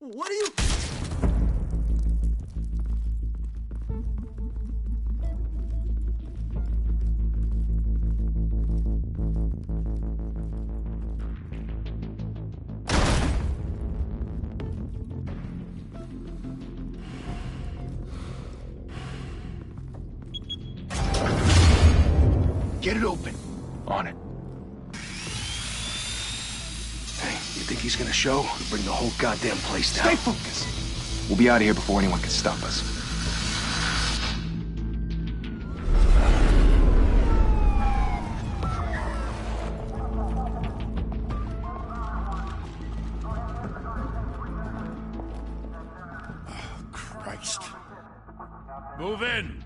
What are you... Get it open. On it. Hey, you think he's gonna show? Bring the whole goddamn place down. Stay focused. We'll be out of here before anyone can stop us. Oh, Christ. Move in.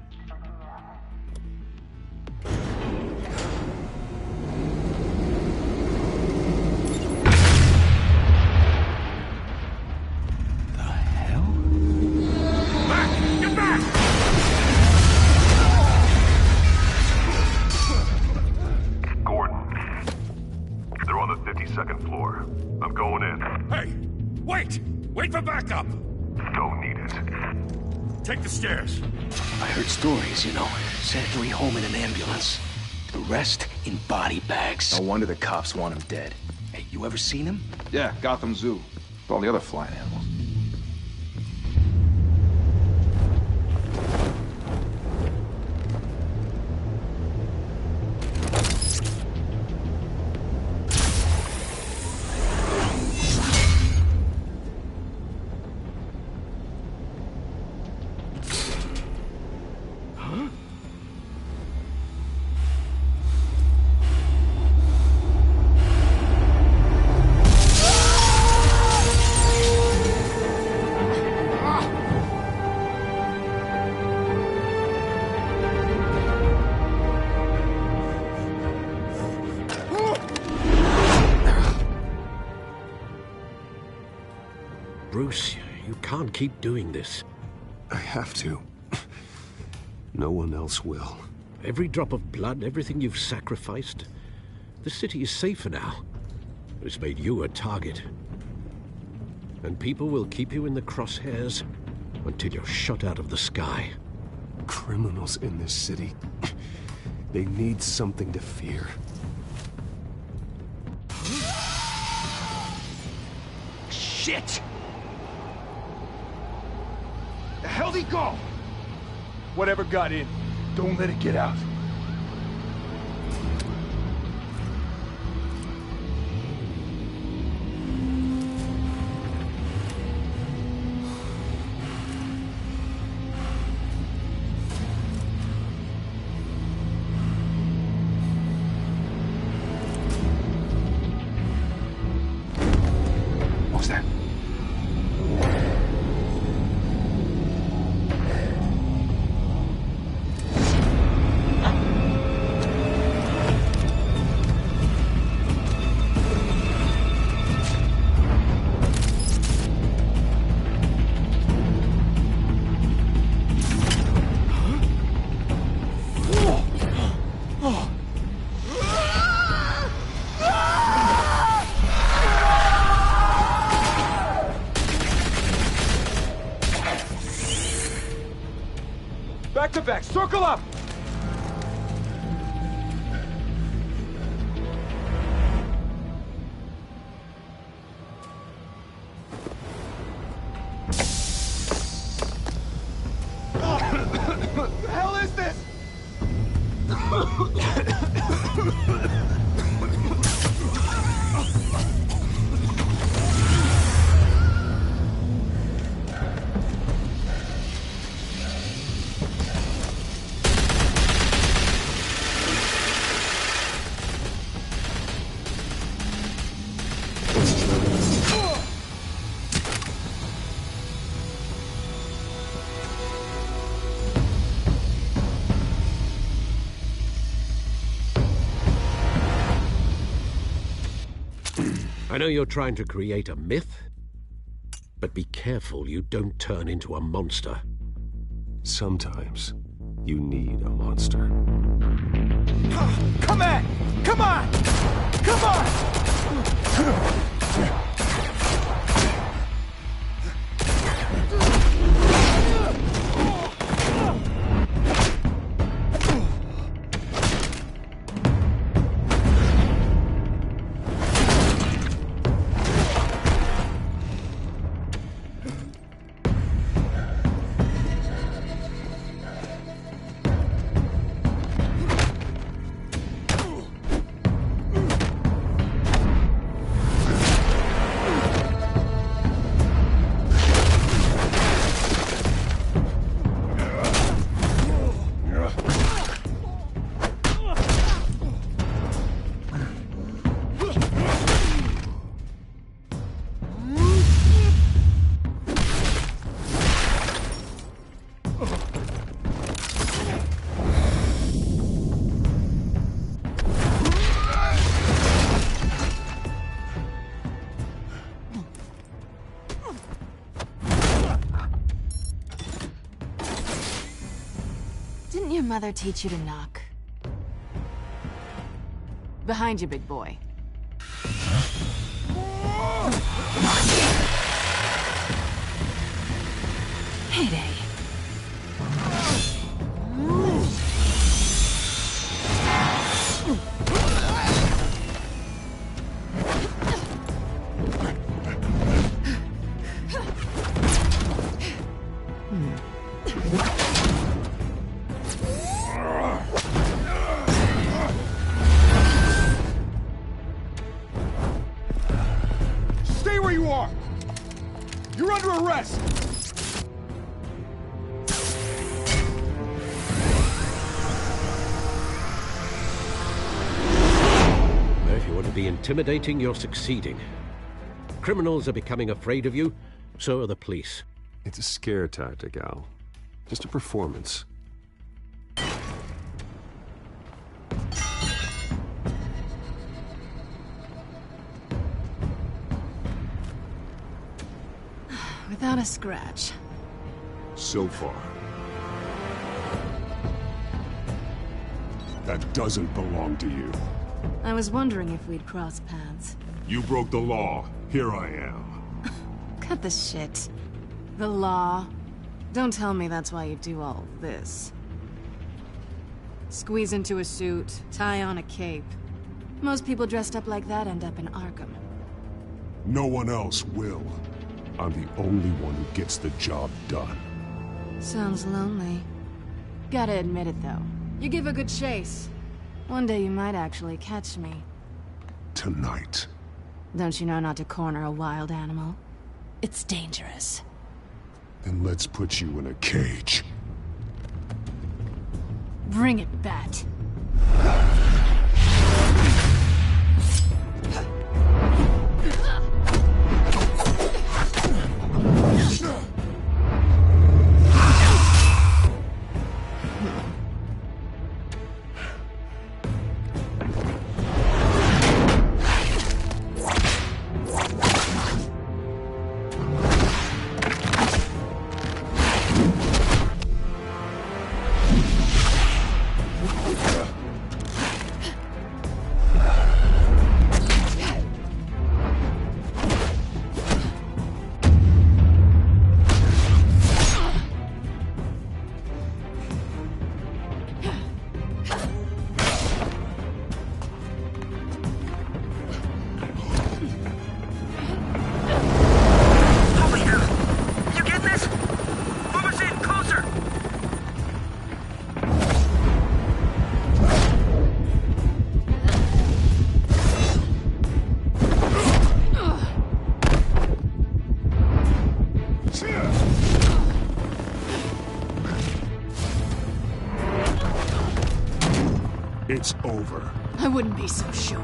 Wait for backup! Don't need it. Take the stairs. I heard stories, you know. Sent 3 home in an ambulance. The rest in body bags. No wonder the cops want him dead. Hey, you ever seen him? Yeah, Gotham Zoo. With all the other flying animals. Bruce, you can't keep doing this. I have to. No one else will. Every drop of blood, everything you've sacrificed. The city is safer now. It's made you a target. And people will keep you in the crosshairs until you're shot out of the sky. Criminals in this city. They need something to fear. Shit! The hell'd he go? Whatever got in, don't let it get out. What was that? Back to back, circle up! What the hell is this? I know you're trying to create a myth, but be careful you don't turn into a monster. Sometimes you need a monster. Come on! Come on! Come on! Didn't your mother teach you to knock? Behind you, big boy. Heyday. Stay where you are! You're under arrest! If you want to be intimidating, you're succeeding. Criminals are becoming afraid of you, so are the police. It's a scare tactic, Al. Just a performance. Without a scratch. So far. That doesn't belong to you. I was wondering if we'd cross paths. You broke the law. Here I am. Cut the shit. The law. Don't tell me that's why you do all this. Squeeze into a suit, tie on a cape. Most people dressed up like that end up in Arkham. No one else will. I'm the only one who gets the job done. Sounds lonely. Gotta admit it, though. You give a good chase. One day you might actually catch me. Tonight. Don't you know not to corner a wild animal? It's dangerous. Then let's put you in a cage. Bring it, Bat. It's over. I wouldn't be so sure.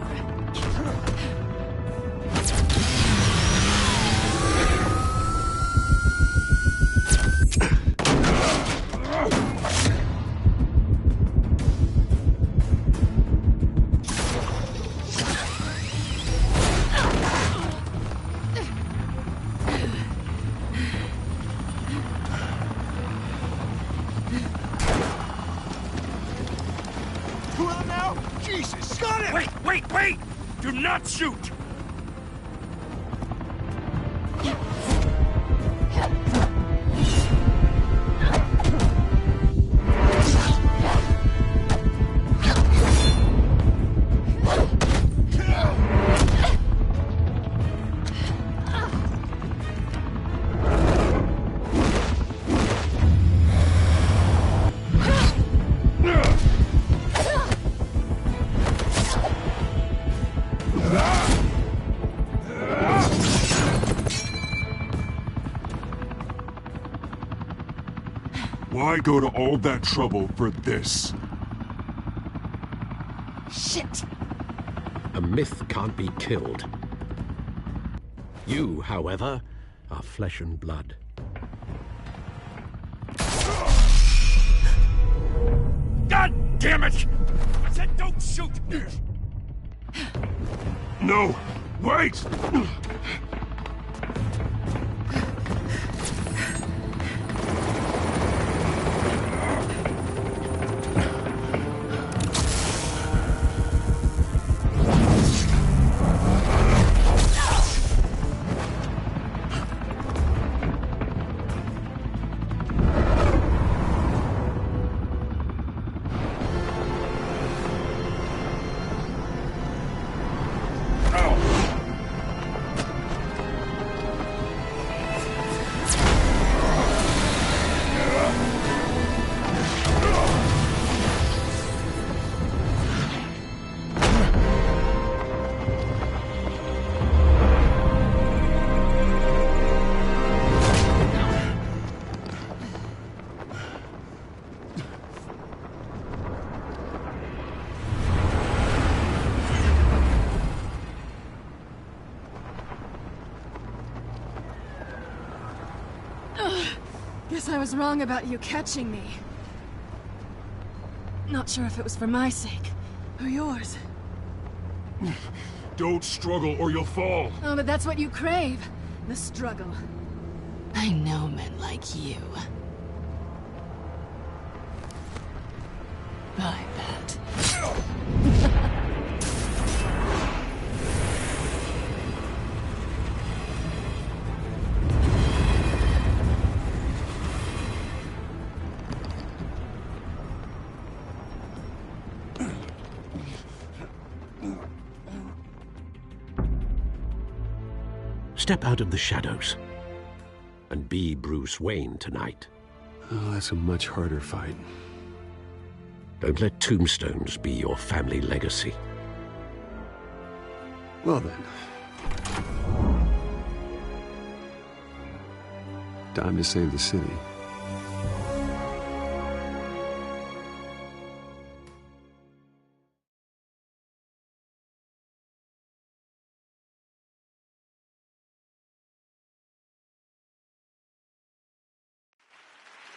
Jesus, got him! Wait! Do not shoot! Why go to all that trouble for this? Shit! A myth can't be killed. You, however, are flesh and blood. damn it! I said don't shoot! No! Wait! Guess I was wrong about you catching me. Not sure if it was for my sake, or yours. Don't struggle or you'll fall. Oh, but that's what you crave. The struggle. I know men like you. I bet. Step out of the shadows and be Bruce Wayne tonight. Oh, that's a much harder fight. Don't let tombstones be your family legacy. Well then. Time to save the city.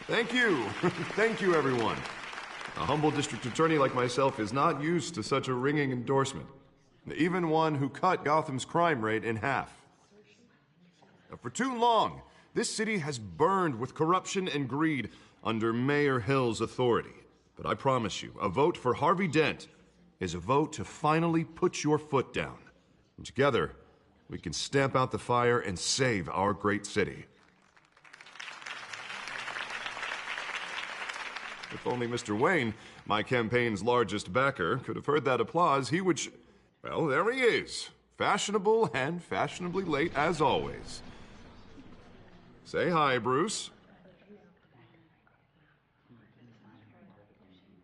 Thank you. Thank you, everyone. A humble district attorney like myself is not used to such a ringing endorsement. Even one who cut Gotham's crime rate in half. For too long, this city has burned with corruption and greed under Mayor Hill's authority. But I promise you, a vote for Harvey Dent is a vote to finally put your foot down. And together, we can stamp out the fire and save our great city. If only Mr. Wayne, my campaign's largest backer, could have heard that applause, he would well, there he is. Fashionable and fashionably late as always. Say hi, Bruce.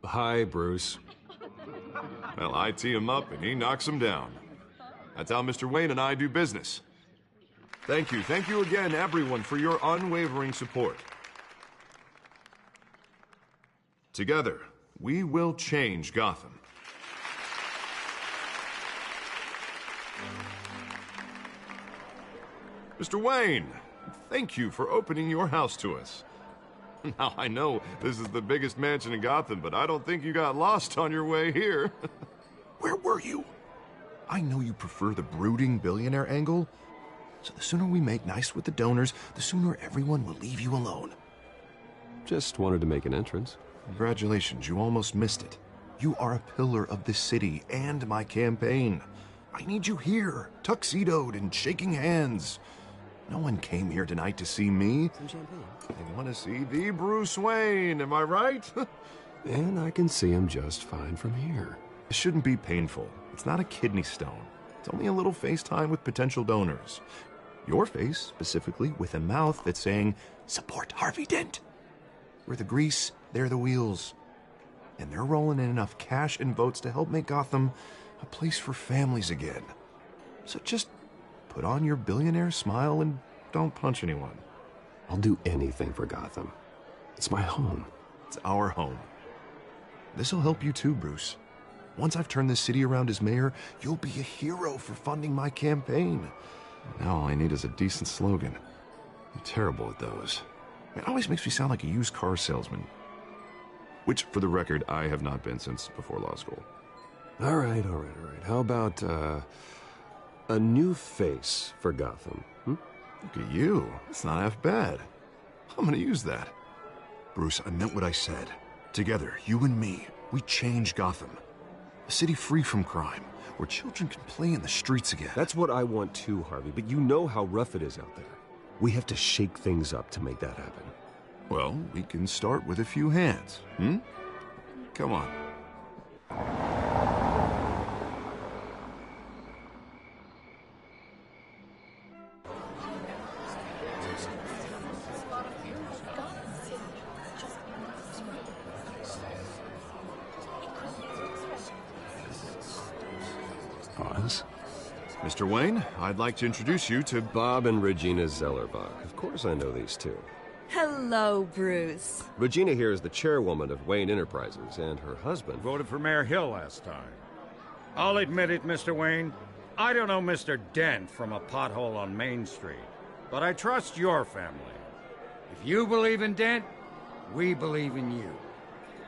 Hi, Bruce. Well, I tee him up and he knocks him down. That's how Mr. Wayne and I do business. Thank you again, everyone, for your unwavering support. Together, we will change Gotham. Mr. Wayne, thank you for opening your house to us. Now, I know this is the biggest mansion in Gotham, but I don't think you got lost on your way here. Where were you? I know you prefer the brooding billionaire angle, so the sooner we make nice with the donors, the sooner everyone will leave you alone. Just wanted to make an entrance. Congratulations, you almost missed it. You are a pillar of this city and my campaign. I need you here, tuxedoed and shaking hands. No one came here tonight to see me. Some champagne. They want to see the Bruce Wayne, am I right? And I can see him just fine from here. It shouldn't be painful. It's not a kidney stone. It's only a little FaceTime with potential donors. Your face, specifically, with a mouth that's saying, support Harvey Dent. We're the grease, they're the wheels. And they're rolling in enough cash and votes to help make Gotham a place for families again. So just put on your billionaire smile and don't punch anyone. I'll do anything for Gotham. It's my home. It's our home. This'll help you too, Bruce. Once I've turned this city around as mayor, you'll be a hero for funding my campaign. Now all I need is a decent slogan. I'm terrible at those. It always makes me sound like a used car salesman. Which, for the record, I have not been since before law school. All right. How about, a new face for Gotham? Look at you. It's not half bad. I'm gonna use that. Bruce, I meant what I said. Together, you and me, we change Gotham. A city free from crime, where children can play in the streets again. That's what I want too, Harvey, but you know how rough it is out there. We have to shake things up to make that happen. Well, we can start with a few hands, Come on. Pause. Mr. Wayne, I'd like to introduce you to Bob and Regina Zellerbach. Of course I know these two. Hello, Bruce. Regina here is the chairwoman of Wayne Enterprises, and her husband... Voted for Mayor Hill last time. I'll admit it, Mr. Wayne. I don't know Mr. Dent from a pothole on Main Street, but I trust your family. If you believe in Dent, we believe in you.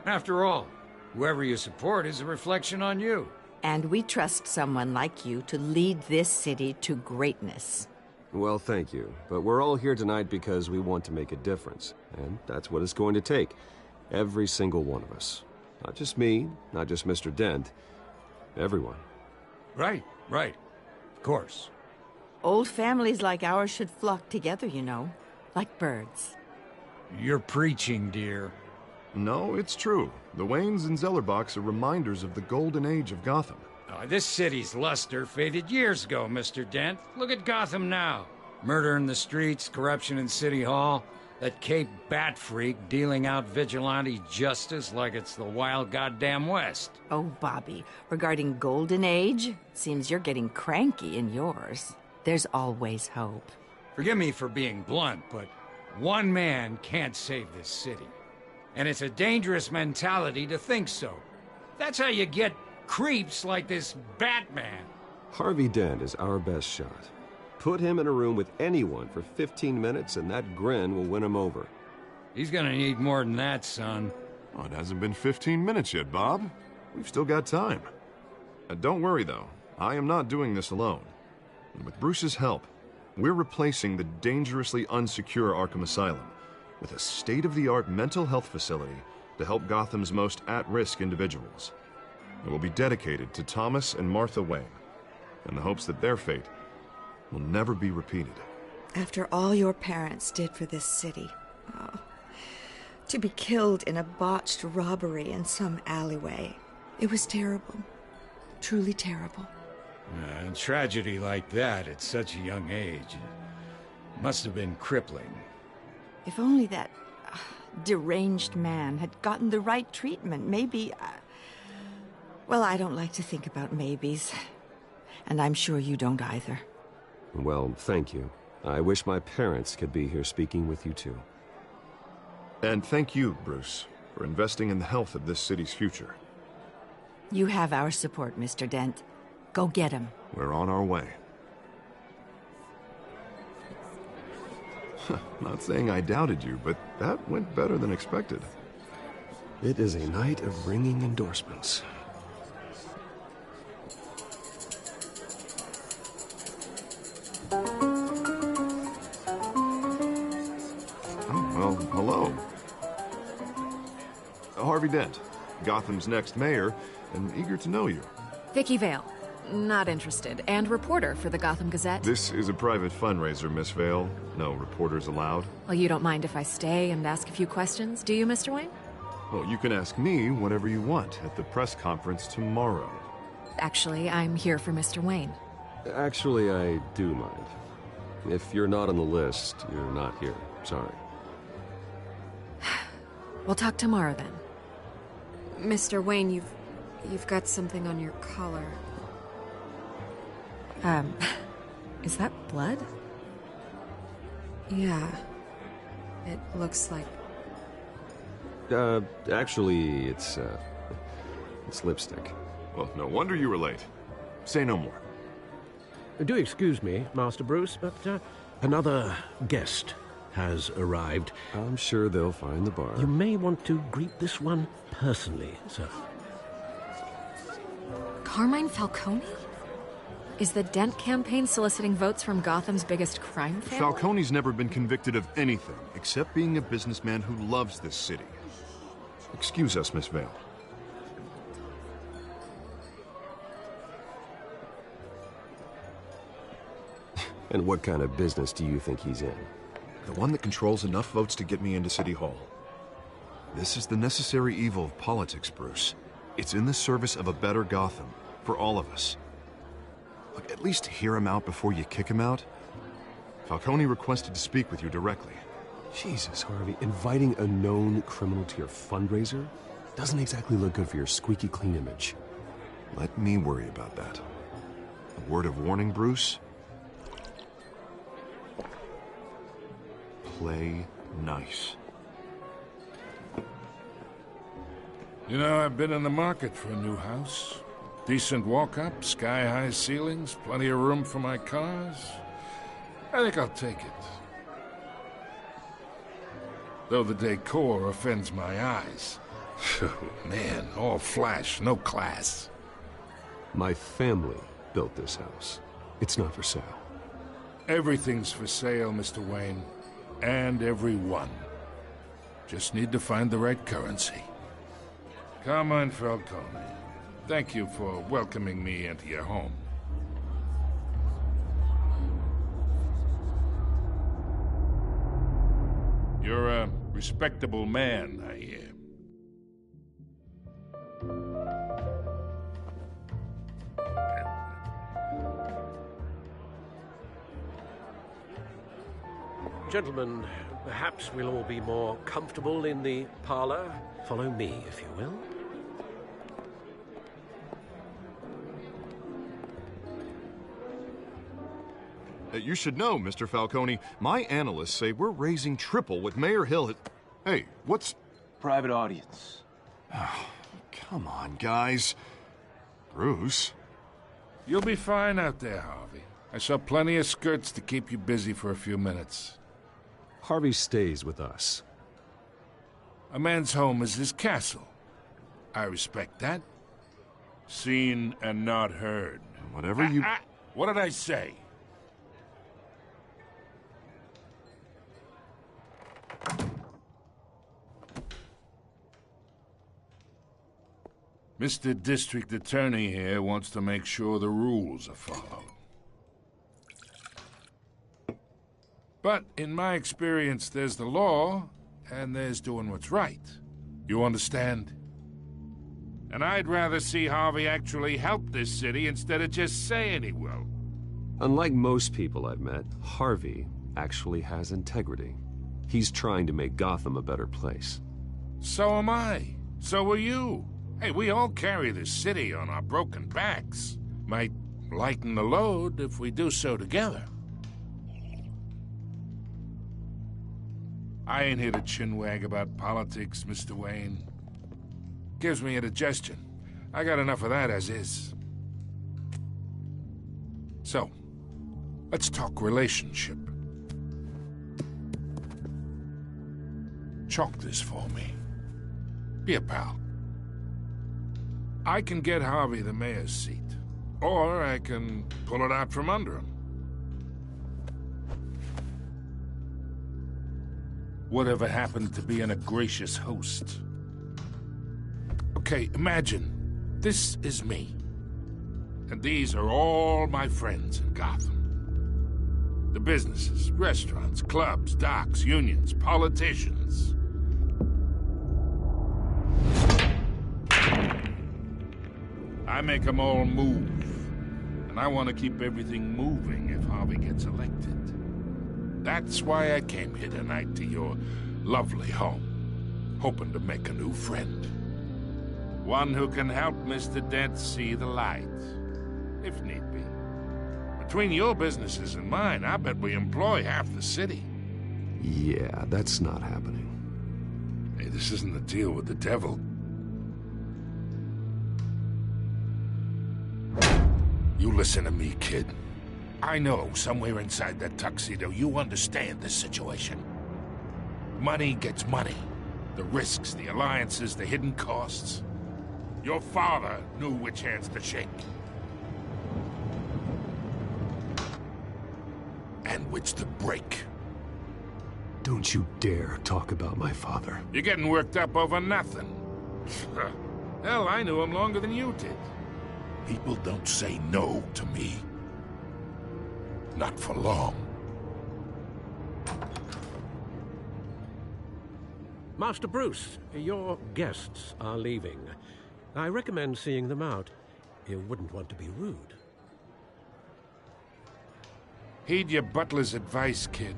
After all, whoever you support is a reflection on you. And we trust someone like you to lead this city to greatness. Well, thank you. But we're all here tonight because we want to make a difference. And that's what it's going to take. Every single one of us. Not just me, not just Mr. Dent. Everyone. Right. Of course. Old families like ours should flock together, you know. Like birds. You're preaching, dear. No, it's true. The Waynes and Zellerbachs are reminders of the golden age of Gotham. This city's luster faded years ago, Mr. Dent. Look at Gotham now. Murder in the streets, corruption in City Hall, that Cape Bat freak dealing out vigilante justice like it's the wild goddamn West. Oh, Bobby, regarding Golden Age, seems you're getting cranky in yours. There's always hope. Forgive me for being blunt, but one man can't save this city. And it's a dangerous mentality to think so. That's how you get creeps like this Batman. Harvey Dent is our best shot. Put him in a room with anyone for 15 minutes and that grin will win him over. He's gonna need more than that, son. Oh, it hasn't been 15 minutes yet, Bob. We've still got time. Don't worry, though. I am not doing this alone. And with Bruce's help, we're replacing the dangerously unsecure Arkham Asylum with a state-of-the-art mental health facility to help Gotham's most at-risk individuals. It will be dedicated to Thomas and Martha Wayne, in the hopes that their fate will never be repeated. After all your parents did for this city, to be killed in a botched robbery in some alleyway, it was terrible. Truly terrible. A tragedy like that at such a young age must have been crippling. If only that deranged man had gotten the right treatment, maybe... Well, I don't like to think about maybes. And I'm sure you don't either. Well, thank you. I wish my parents could be here speaking with you too. And thank you, Bruce, for investing in the health of this city's future. You have our support, Mr. Dent. Go get him. We're on our way. Not saying I doubted you, but that went better than expected. It is a night of ringing endorsements. Well, hello. Harvey Dent, Gotham's next mayor, and eager to know you. Vicky Vale. Not interested. And reporter for the Gotham Gazette. This is a private fundraiser, Miss Vale. No reporters allowed. Well, you don't mind if I stay and ask a few questions, do you, Mr. Wayne? Well, you can ask me whatever you want at the press conference tomorrow. Actually, I'm here for Mr. Wayne. Actually, I do mind. If you're not on the list, you're not here. Sorry. We'll talk tomorrow, then. Mr. Wayne, you've got something on your collar. Is that blood? Yeah. It looks like... Actually, it's lipstick. Well, no wonder you were late. Say no more. Do excuse me, Master Bruce, but another guest has arrived. I'm sure they'll find the bar. You may want to greet this one personally, sir. Carmine Falcone? Is the Dent campaign soliciting votes from Gotham's biggest crime family? Falcone's never been convicted of anything except being a businessman who loves this city. Excuse us, Miss Vale. And what kind of business do you think he's in? The one that controls enough votes to get me into City Hall. This is the necessary evil of politics, Bruce. It's in the service of a better Gotham, for all of us. Look, at least hear him out before you kick him out. Falcone requested to speak with you directly. Jesus, Harvey, inviting a known criminal to your fundraiser doesn't exactly look good for your squeaky clean image. Let me worry about that. A word of warning, Bruce? Play nice. You know, I've been in the market for a new house. Decent walk-up, sky-high ceilings, plenty of room for my cars. I think I'll take it. Though the decor offends my eyes. Man, all flash, no class. My family built this house. It's not for sale. Everything's for sale, Mr. Wayne. And everyone. Just need to find the right currency. Carmine Falcone, thank you for welcoming me into your home. You're a respectable man, I hear. Gentlemen, perhaps we'll all be more comfortable in the parlor. Follow me, if you will. You should know, Mr. Falcone, my analysts say we're raising triple what Mayor Hill. Hey, what's... Private audience. Oh, come on, guys. Bruce? You'll be fine out there, Harvey. I saw plenty of skirts to keep you busy for a few minutes. Harvey stays with us. A man's home is his castle. I respect that. Seen and not heard. Whatever you... What did I say? Mr. District Attorney here wants to make sure the rules are followed. But in my experience, there's the law, and there's doing what's right. You understand? And I'd rather see Harvey actually help this city instead of just saying he will. Unlike most people I've met, Harvey actually has integrity. He's trying to make Gotham a better place. So am I. So are you. Hey, we all carry this city on our broken backs. Might lighten the load if we do so together. I ain't here to chinwag about politics, Mr. Wayne. Gives me indigestion. I got enough of that as is. So, let's talk relationship. Chalk this for me. Be a pal. I can get Harvey the mayor's seat, or I can pull it out from under him. Whatever happened to being a gracious host? Okay, imagine, this is me. And these are all my friends in Gotham. The businesses, restaurants, clubs, docks, unions, politicians. I make them all move. And I want to keep everything moving if Harvey gets elected. That's why I came here tonight to your lovely home, hoping to make a new friend. One who can help Mr. Dent see the light, if need be. Between your businesses and mine, I bet we employ half the city. Yeah, that's not happening. Hey, this isn't a deal with the devil. You listen to me, kid. I know somewhere inside that tuxedo you understand this situation. Money gets money. The risks, the alliances, the hidden costs. Your father knew which hands to shake. And which to break. Don't you dare talk about my father. You're getting worked up over nothing. Hell, I knew him longer than you did. People don't say no to me. Not for long. Master Bruce, your guests are leaving. I recommend seeing them out. You wouldn't want to be rude. Heed your butler's advice, kid.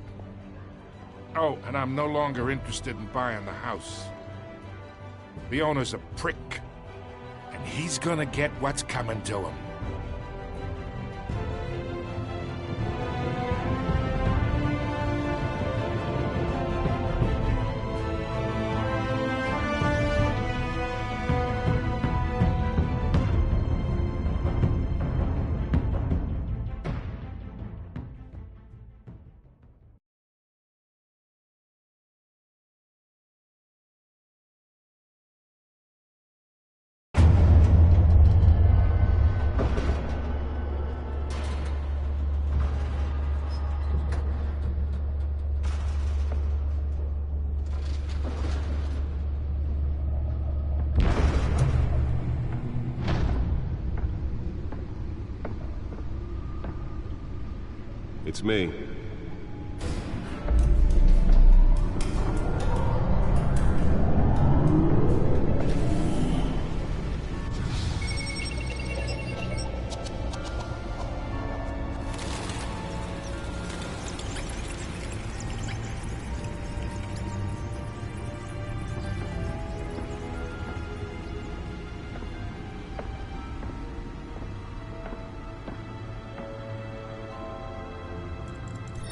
Oh, and I'm no longer interested in buying the house. The owner's a prick, and he's gonna get what's coming to him. It's me.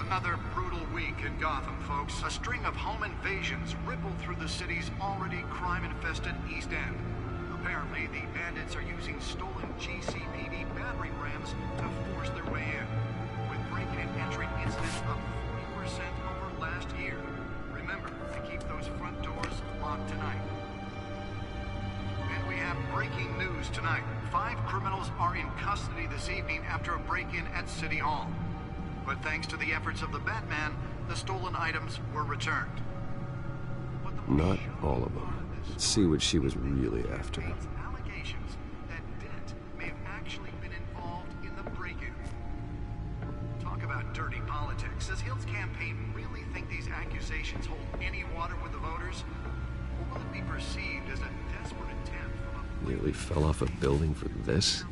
Another brutal week in Gotham, folks. A string of home invasions rippled through the city's already crime-infested East End. Apparently, the bandits are using stolen GCPD battering rams to force their way in, with breaking and entering incidents up 40% over last year. Remember to keep those front doors locked tonight. And we have breaking news tonight. 5 criminals are in custody this evening after a break-in at City Hall. But thanks to the efforts of the Batman, the stolen items were returned. Not all of them. Let's see what she was really after. Allegations that Dent may have actually been involved in the break-in. Talk about dirty politics. Does Hill's campaign really think these accusations hold any water with the voters? Or will it be perceived as a desperate attempt from a... Nearly fell off a building for this?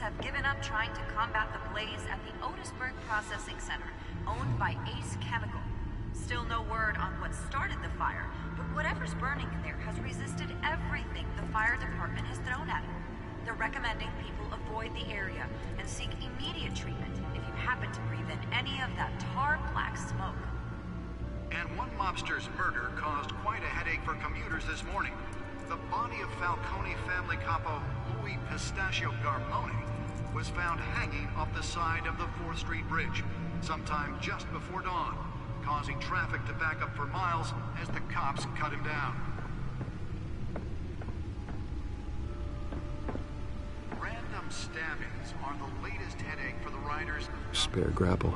Have given up trying to combat the blaze at the Otisburg Processing Center, owned by Ace Chemical. Still no word on what started the fire, but whatever's burning in there has resisted everything the fire department has thrown at it. They're recommending people avoid the area and seek immediate treatment if you happen to breathe in any of that tar black smoke. And one mobster's murder caused quite a headache for commuters this morning. The body of Falcone family capo Louis Pistachio Garmone was found hanging off the side of the 4th Street Bridge sometime just before dawn, causing traffic to back up for miles as the cops cut him down. Random stabbings are the latest headache for the riders. Spare grapple.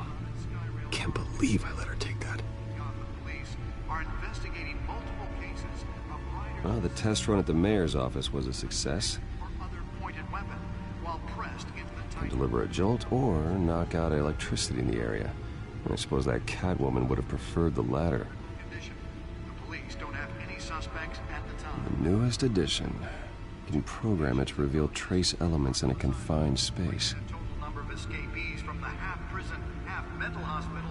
Can't believe I let her take that. Gotham police are investigating multiple cases of riders... Well, the test run at the mayor's office was a success. Can deliver a jolt or knock out electricity in the area. I suppose that Catwoman would have preferred the latter. The police don't have any suspects at the time. The newest addition. You can program it to reveal trace elements in a confined space. The total number of escapees from the half-prison, half-mental hospital.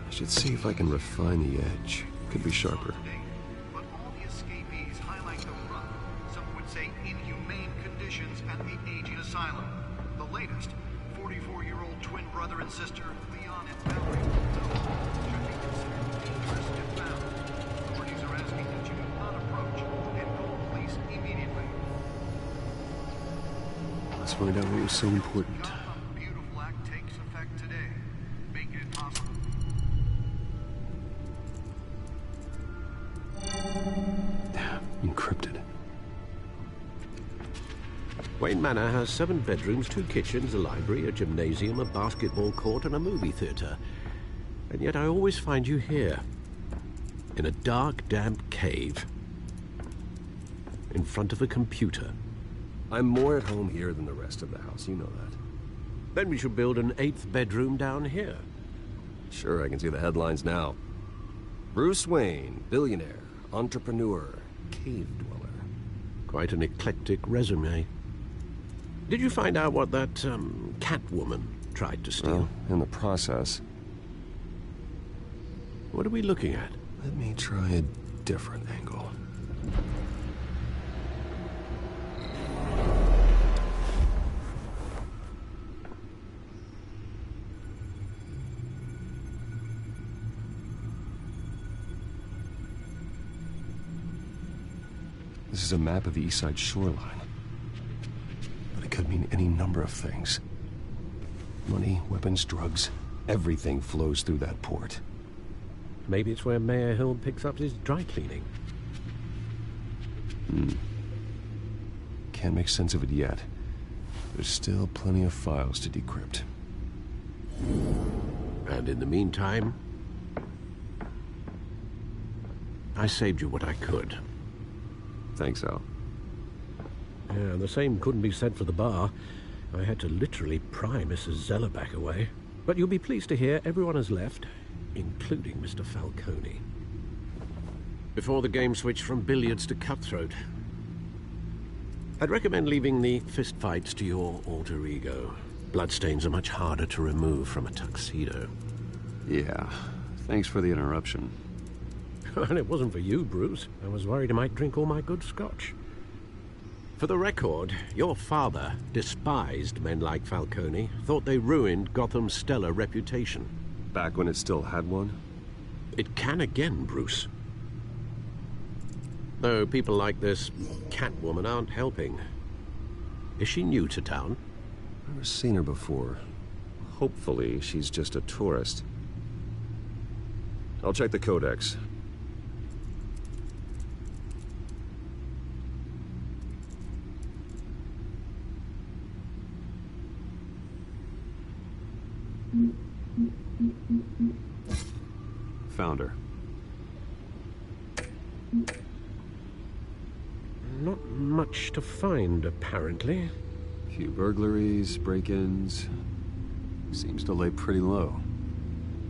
I should see if I can refine the edge. Could be sharper. But all the escapees highlight the rough, some would say inhumane conditions at the aging asylum. The latest, 44-year-old twin brother and sister, Leon and Valerie, should be considered dangerous if found. Authorities are asking that you do not approach and call police immediately. find out what was so important. The Beautiful Act takes effect today, making it possible. Encrypted. Wayne Manor has 7 bedrooms, 2 kitchens, a library, a gymnasium, a basketball court, and a movie theater. And yet I always find you here, in a dark, damp cave, in front of a computer. I'm more at home here than the rest of the house, you know that. Then we should build an 8th bedroom down here. Sure, I can see the headlines now. Bruce Wayne, billionaire, entrepreneur, cave dweller. Quite an eclectic resume. Did you find out what that, Catwoman tried to steal? Well, in the process. What are we looking at? Let me try a different angle. This is a map of the East Side shoreline. But it could mean any number of things. Money, weapons, drugs, everything flows through that port. Maybe it's where Mayor Hill picks up his dry cleaning. Can't make sense of it yet. There's still plenty of files to decrypt. And in the meantime, I saved you what I could. Thanks, Al. Yeah, the same couldn't be said for the bar. I had to literally pry Mrs. Zellerback away. But you'll be pleased to hear everyone has left, including Mr. Falcone. Before the game switched from billiards to cutthroat. I'd recommend leaving the fistfights to your alter ego. Bloodstains are much harder to remove from a tuxedo. Yeah, thanks for the interruption. And it wasn't for you, Bruce. I was worried I might drink all my good scotch. For the record, your father despised men like Falcone, thought they ruined Gotham's stellar reputation. Back when it still had one? It can again, Bruce. Though people like this Catwoman aren't helping. Is she new to town? Never seen her before. Hopefully, she's just a tourist. I'll check the codex. Found her. Not much to find, apparently. Few burglaries, break-ins. Seems to lay pretty low.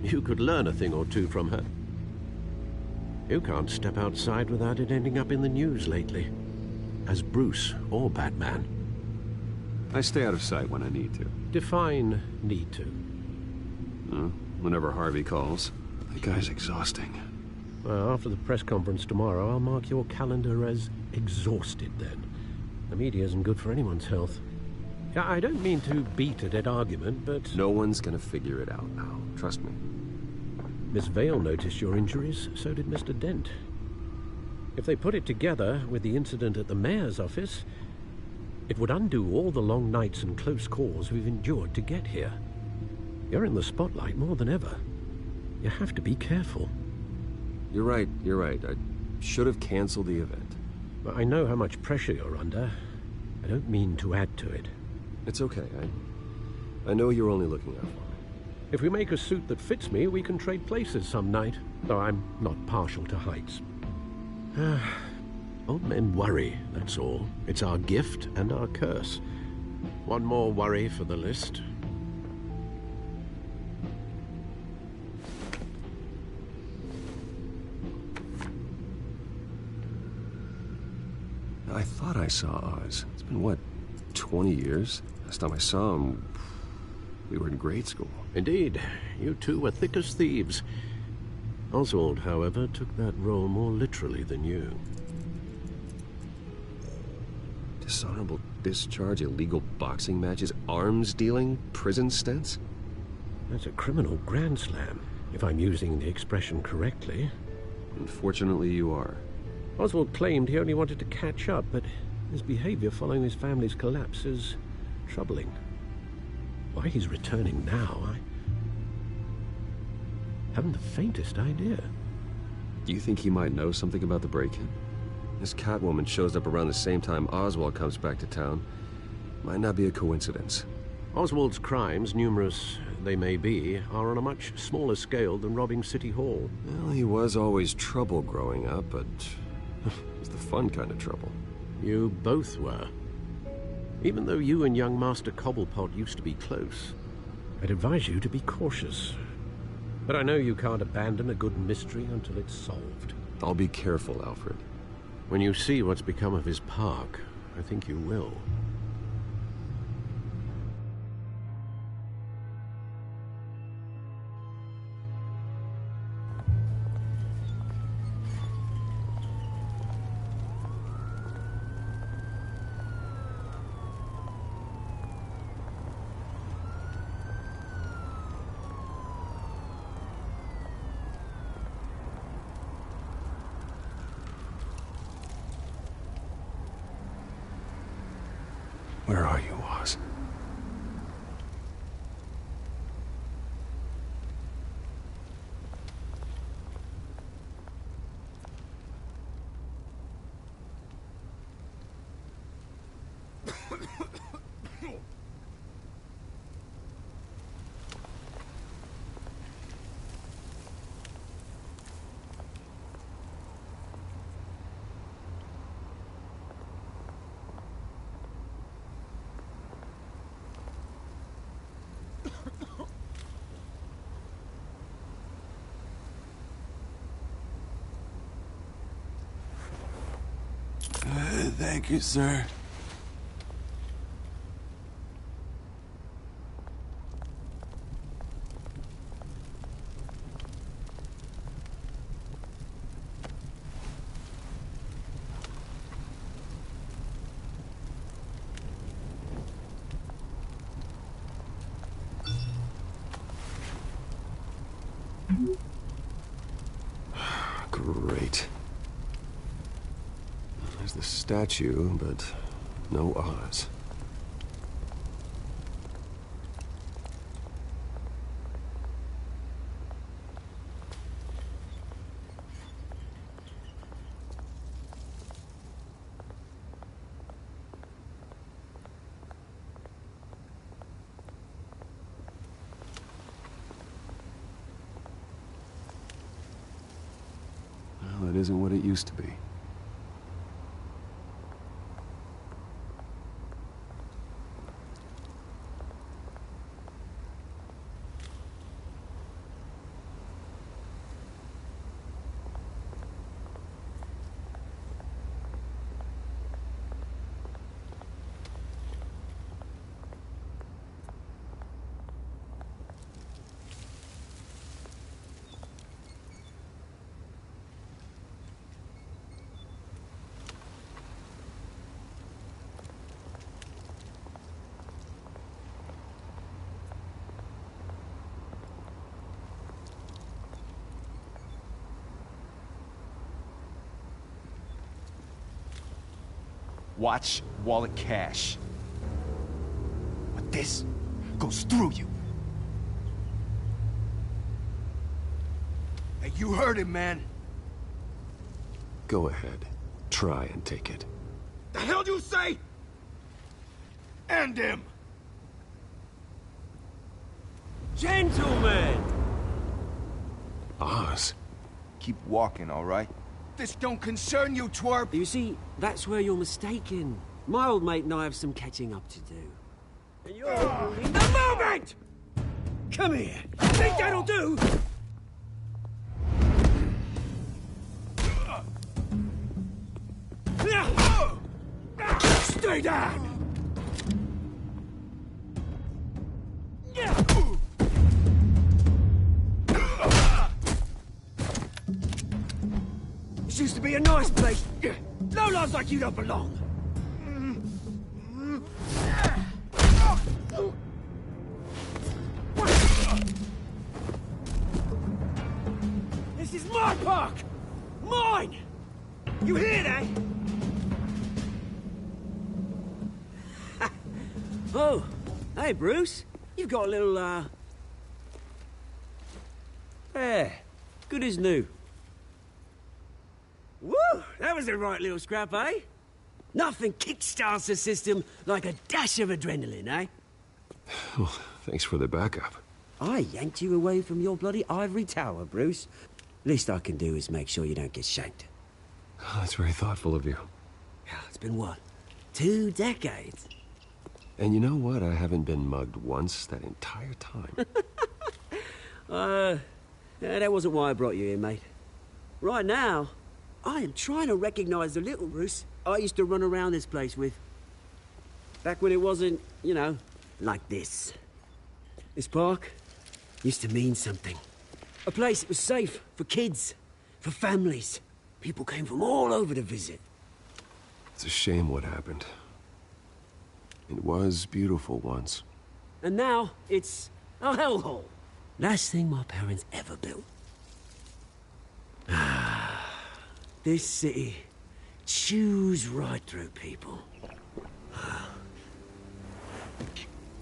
You could learn a thing or two from her. You can't step outside without it ending up in the news lately. As Bruce or Batman. I stay out of sight when I need to. Define need to. Whenever Harvey calls. The guy's exhausting. Well, after the press conference tomorrow, I'll mark your calendar as exhausted then. The media isn't good for anyone's health. I don't mean to beat a dead argument, but... No one's gonna figure it out now. Trust me. Miss Vale noticed your injuries, so did Mr. Dent. If they put it together with the incident at the mayor's office, it would undo all the long nights and close calls we've endured to get here. You're in the spotlight more than ever. You have to be careful. You're right. I should have canceled the event. But I know how much pressure you're under. I don't mean to add to it. It's okay. I know you're only looking out for me. If we make a suit that fits me, we can trade places some night. Though I'm not partial to heights. Old men worry, that's all. It's our gift and our curse. One more worry for the list. I thought I saw Oz. It's been, what, 20 years? Last time I saw him, we were in grade school. Indeed. You two were thick as thieves. Oswald, however, took that role more literally than you. Dishonorable discharge, illegal boxing matches, arms dealing, prison stints? That's a criminal grand slam, if I'm using the expression correctly. Unfortunately, you are. Oswald claimed he only wanted to catch up, but his behavior following his family's collapse is Troubling. Why he's returning now, I haven't the faintest idea. Do you think he might know something about the break-in? This Catwoman shows up around the same time Oswald comes back to town. Might not be a coincidence. Oswald's crimes, numerous they may be, are on a much smaller scale than robbing City Hall. Well, he was always trouble growing up, but it was the fun kind of trouble. You both were. Even though you and young Master Cobblepot used to be close, I'd advise you to be cautious. But I know you can't abandon a good mystery until it's solved. I'll be careful, Alfred. When you see what's become of his park, I think you will. Where are you, Oz? Thank you, sir. Great. There's the statue, but no Oz. Well, it isn't what it used to be. Watch wallet cash. But this goes through you. Hey, you heard him, man. Go ahead. Try and take it. The hell do you say? End him! Gentlemen! Oz. Keep walking, all right? This don't concern you, twerp! You see, that's where you're mistaken. My old mate and I have some catching up to do. And you're in the moment! Come here! Think that'll do? Stay down! This used to be a nice place. No lives like you don't belong. This is my park! Mine! You hear that? Oh, hey, Bruce. You've got a little, Yeah, good as new. Woo! That was a right little scrap, eh? Nothing kickstarts the system like a dash of adrenaline, eh? Well, thanks for the backup. I yanked you away from your bloody ivory tower, Bruce. Least I can do is make sure you don't get shanked. Oh, that's very thoughtful of you. It's been what? 2 decades? And you know what? I haven't been mugged once that entire time. That wasn't why I brought you here, mate. Right now, I am trying to recognize the little Bruce I used to run around this place with. Back when it wasn't, you know, like this. This park used to mean something. A place that was safe for kids, for families. People came from all over to visit. It's a shame what happened. It was beautiful once. And now, it's a hellhole. Last thing my parents ever built. This city chews right through people.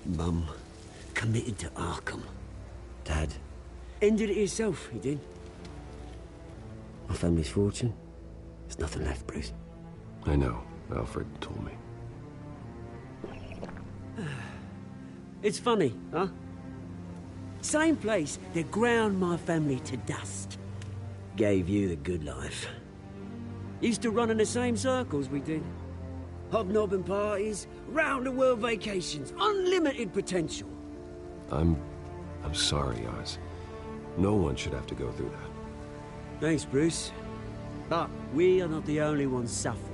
Mum committed to Arkham. Dad ended it himself, he did. My family's fortune, there's nothing left, Bruce. I know. Alfred told me. It's funny, huh? Same place that ground my family to dust. Gave you the good life. Used to run in the same circles we did. Hobnobbing parties, round-the-world vacations, unlimited potential. I'm sorry, Oz. No one should have to go through that. Thanks, Bruce. But we are not the only ones suffering.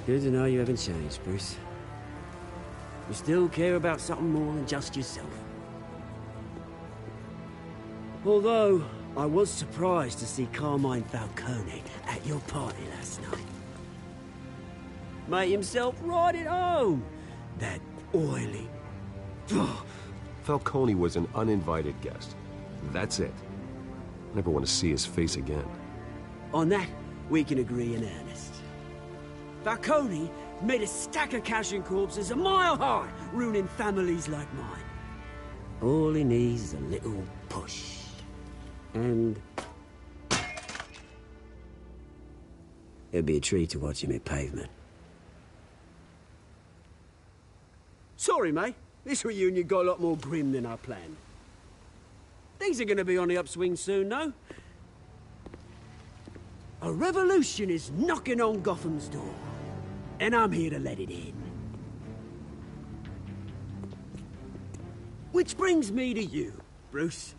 Good to know you haven't changed, Bruce. You still care about something more than just yourself. Although, I was surprised to see Carmine Falcone at your party last night. Made himself right at home. That oily... Falcone was an uninvited guest. That's it. Never want to see his face again. On that, we can agree in earnest. Falcone made a stack of cash and corpses a mile high, ruining families like mine. All he needs is a little push. And... it'd be a treat to watch him hit pavement. Sorry, mate. This reunion got a lot more grim than I planned. Things are gonna be on the upswing soon, no? A revolution is knocking on Gotham's door. And I'm here to let it in. Which brings me to you, Bruce.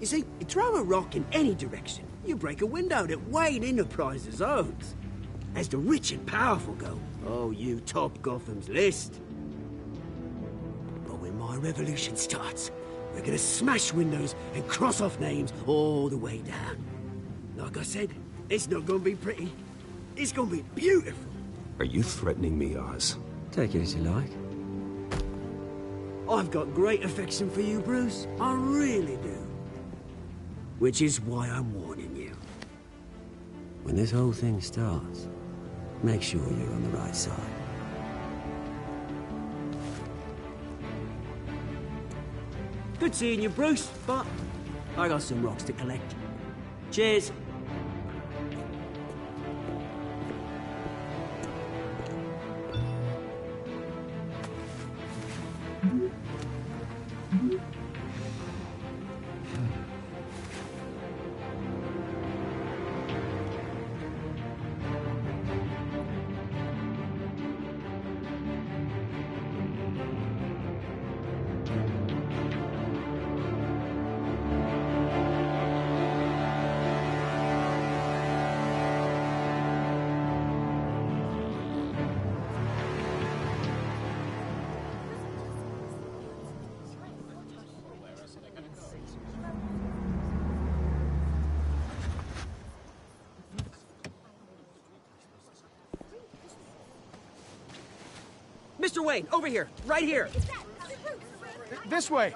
You see, you throw a rock in any direction, you break a window that Wayne Enterprises owns. As the rich and powerful go, oh, you top Gotham's list. But when my revolution starts, we're gonna smash windows and cross off names all the way down. Like I said, it's not gonna be pretty. It's gonna be beautiful. Are you threatening me, Oz? Take it as you like. I've got great affection for you, Bruce. I really do. Which is why I'm warning you. When this whole thing starts, make sure you're on the right side. Good seeing you, Bruce, but I got some rocks to collect. Cheers. Mr. Wayne, over here. Right here. This way.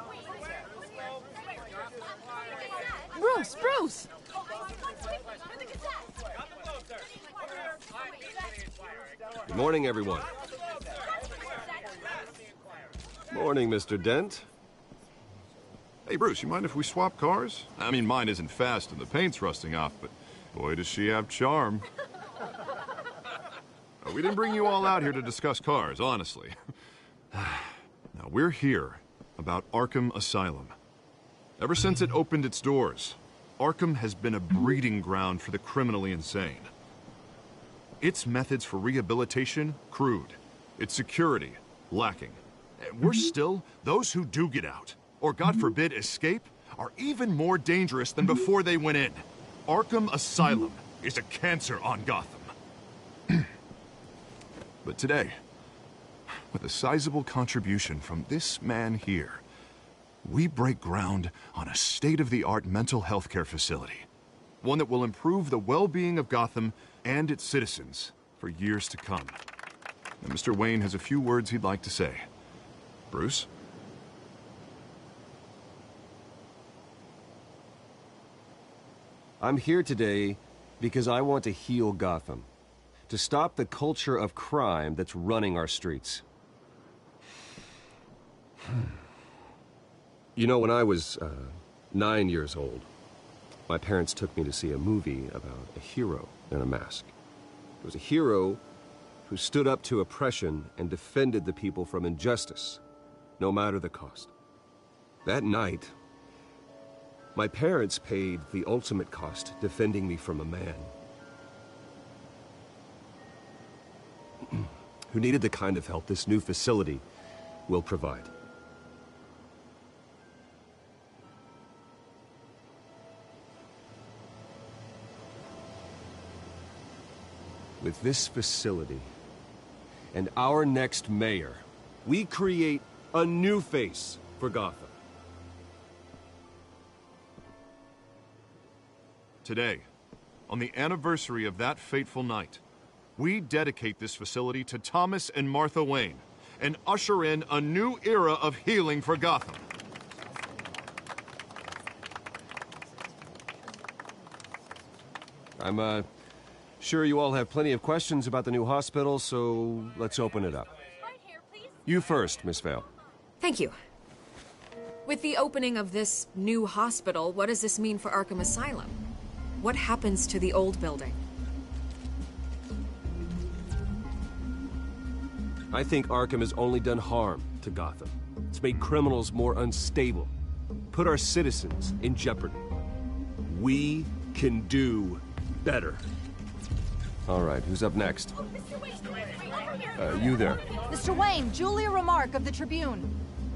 Bruce, Bruce! Good morning, everyone. Morning, Mr. Dent. Hey, Bruce, you mind if we swap cars? I mean, mine isn't fast and the paint's rusting off, but boy, does she have charm. We didn't bring you all out here to discuss cars, honestly. Now, we're here about Arkham Asylum. Ever since it opened its doors, Arkham has been a breeding ground for the criminally insane. Its methods for rehabilitation, crude. Its security, lacking. And worse still, those who do get out, or God forbid escape, are even more dangerous than before they went in. Arkham Asylum is a cancer on Gotham. But today, with a sizable contribution from this man here, we break ground on a state-of-the-art mental health care facility. One that will improve the well-being of Gotham and its citizens for years to come. And Mr. Wayne has a few words he'd like to say. Bruce? I'm here today because I want to heal Gotham. To stop the culture of crime that's running our streets. You know, when I was 9 years old, my parents took me to see a movie about a hero in a mask. It was a hero who stood up to oppression and defended the people from injustice, no matter the cost. That night, my parents paid the ultimate cost defending me from a man who needed the kind of help this new facility will provide. With this facility and our next mayor, we create a new face for Gotham. Today, on the anniversary of that fateful night, we dedicate this facility to Thomas and Martha Wayne and usher in a new era of healing for Gotham. I'm sure you all have plenty of questions about the new hospital, so let's open it up. You first, Miss Vale. Thank you. With the opening of this new hospital, what does this mean for Arkham Asylum? What happens to the old building? I think Arkham has only done harm to Gotham. It's made criminals more unstable, put our citizens in jeopardy. We can do better. All right, who's up next? You there. Mr. Wayne, Julia Remark of the Tribune.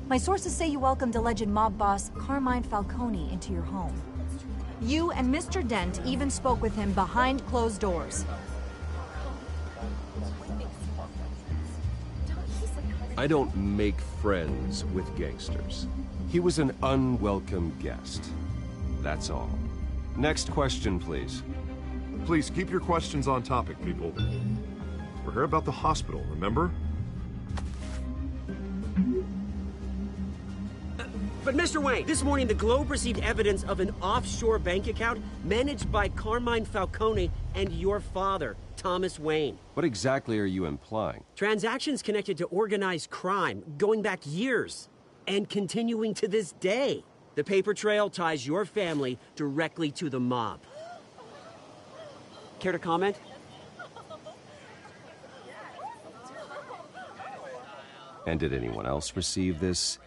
My sources say you welcomed alleged mob boss Carmine Falcone into your home. You and Mr. Dent even spoke with him behind closed doors. I don't make friends with gangsters. He was an unwelcome guest. That's all. Next question, please. Please, keep your questions on topic, people. We're here about the hospital, remember? But Mr. Wayne, this morning the Globe received evidence of an offshore bank account managed by Carmine Falcone and your father, Thomas Wayne. What exactly are you implying? Transactions connected to organized crime, going back years, and continuing to this day. The paper trail ties your family directly to the mob. Care to comment? And did anyone else receive this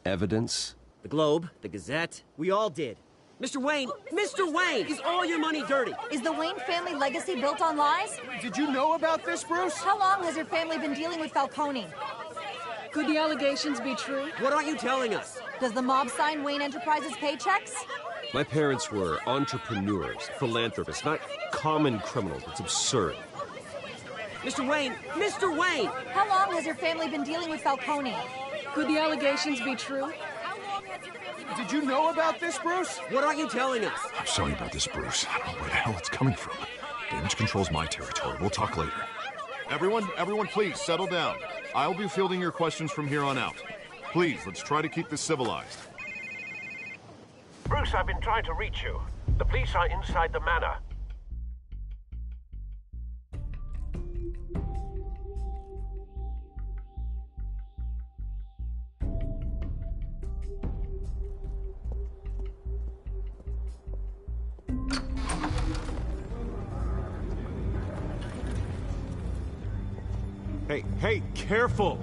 evidence? The Globe, the Gazette, we all did. Mr. Wayne, Mr. Wayne, is all your money dirty? Is the Wayne family legacy built on lies? Did you know about this, Bruce? How long has your family been dealing with Falcone? Could the allegations be true? What aren't you telling us? Does the mob sign Wayne Enterprises paychecks? My parents were entrepreneurs, philanthropists, not common criminals. It's absurd. Mr. Wayne, Mr. Wayne! How long has your family been dealing with Falcone? Could the allegations be true? Did you know about this, Bruce? What aren't you telling us? I'm sorry about this, Bruce. I don't know where the hell it's coming from. Damage control's my territory. We'll talk later. Everyone, please, settle down. I'll be fielding your questions from here on out. Please, let's try to keep this civilized. Bruce, I've been trying to reach you. The police are inside the manor. Hey, careful!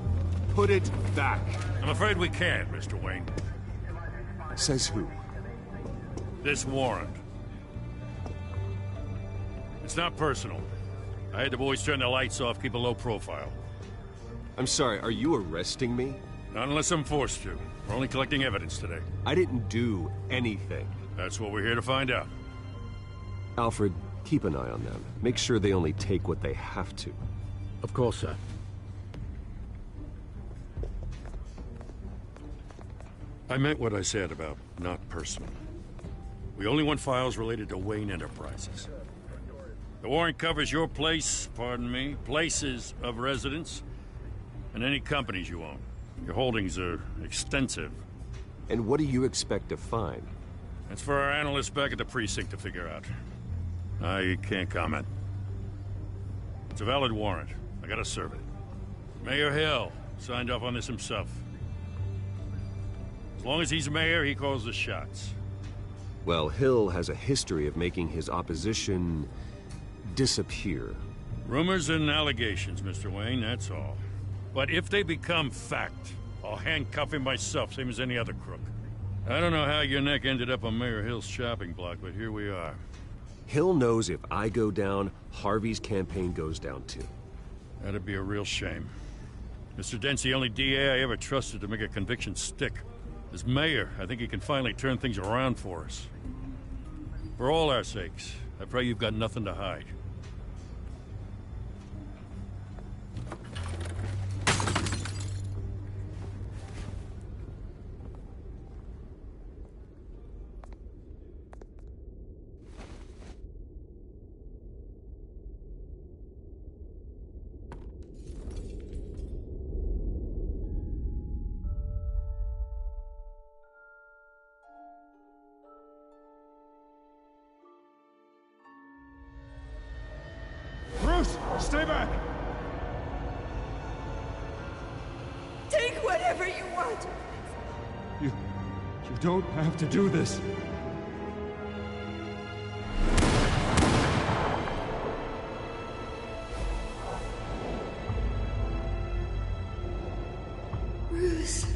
Put it back. I'm afraid we can't, Mr. Wayne. Says who? This warrant. It's not personal. I had the boys turn the lights off, keep a low profile. I'm sorry, are you arresting me? Not unless I'm forced to. We're only collecting evidence today. I didn't do anything. That's what we're here to find out. Alfred, keep an eye on them. Make sure they only take what they have to. Of course, sir. I meant what I said about not personal. We only want files related to Wayne Enterprises. The warrant covers your place, pardon me, places of residence, and any companies you own. Your holdings are extensive. And what do you expect to find? That's for our analysts back at the precinct to figure out. I can't comment. It's a valid warrant. I gotta serve it. Mayor Hill signed off on this himself. As long as he's mayor, he calls the shots. Well, Hill has a history of making his opposition disappear. Rumors and allegations, Mr. Wayne, that's all. But if they become fact, I'll handcuff him myself, same as any other crook. I don't know how your neck ended up on Mayor Hill's shopping block, but here we are. Hill knows if I go down, Harvey's campaign goes down too. That'd be a real shame. Mr. Dent's the only DA I ever trusted to make a conviction stick. As mayor, I think he can finally turn things around for us. For all our sakes, I pray you've got nothing to hide. Stay back! Take whatever you want! You don't have to do this. Bruce.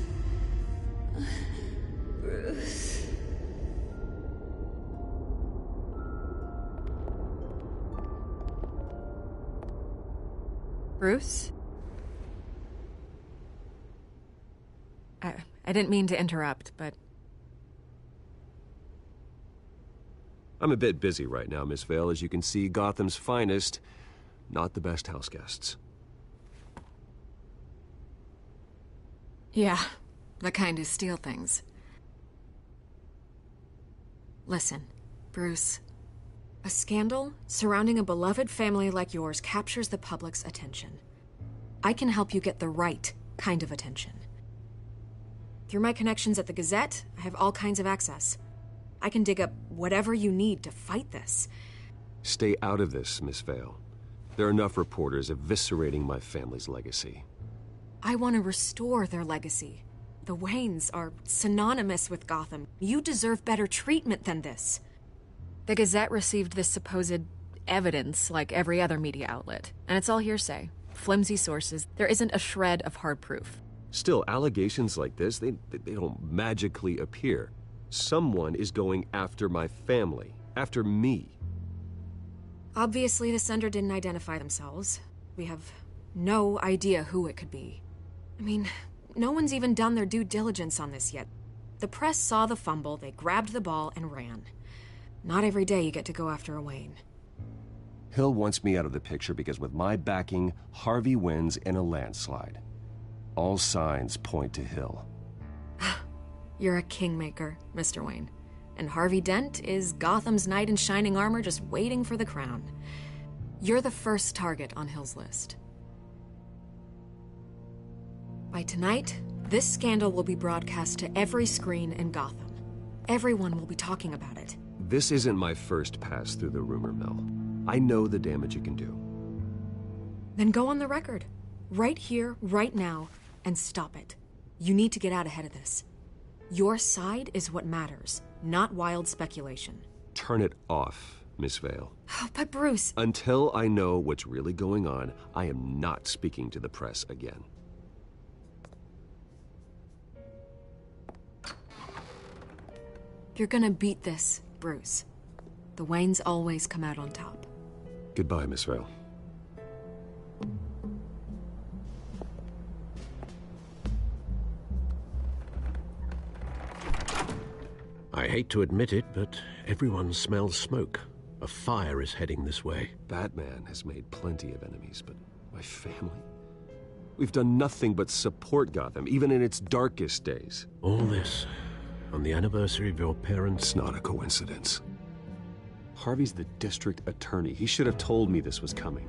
Bruce. Bruce? I didn't mean to interrupt, but... I'm a bit busy right now, Miss Vale. As you can see, Gotham's finest, not the best house guests. Yeah, the kind who steal things. Listen, Bruce. A scandal surrounding a beloved family like yours captures the public's attention. I can help you get the right kind of attention. Through my connections at the Gazette, I have all kinds of access. I can dig up whatever you need to fight this. Stay out of this, Miss Vale. There are enough reporters eviscerating my family's legacy. I want to restore their legacy. The Waynes are synonymous with Gotham. You deserve better treatment than this. The Gazette received this supposed evidence like every other media outlet, and it's all hearsay. Flimsy sources. There isn't a shred of hard proof. Still, allegations like this, they don't magically appear. Someone is going after my family, after me. Obviously, the sender didn't identify themselves. We have no idea who it could be. I mean, no one's even done their due diligence on this yet. The press saw the fumble, they grabbed the ball and ran. Not every day you get to go after a Wayne. Hill wants me out of the picture because with my backing, Harvey wins in a landslide. All signs point to Hill. You're a kingmaker, Mr. Wayne. And Harvey Dent is Gotham's knight in shining armor just waiting for the crown. You're the first target on Hill's list. By tonight, this scandal will be broadcast to every screen in Gotham. Everyone will be talking about it. This isn't my first pass through the rumor mill. I know the damage it can do. Then go on the record. Right here, right now, and stop it. You need to get out ahead of this. Your side is what matters, not wild speculation. Turn it off, Miss Vale. Oh, but Bruce... Until I know what's really going on, I am not speaking to the press again. You're gonna beat this, Bruce. The Waynes always come out on top. Goodbye, Miss Vale. I hate to admit it, but everyone smells smoke. A fire is heading this way. Batman has made plenty of enemies, but my family? We've done nothing but support Gotham, even in its darkest days. All this on the anniversary of your parents'... It's not a coincidence. Harvey's the district attorney. He should have told me this was coming.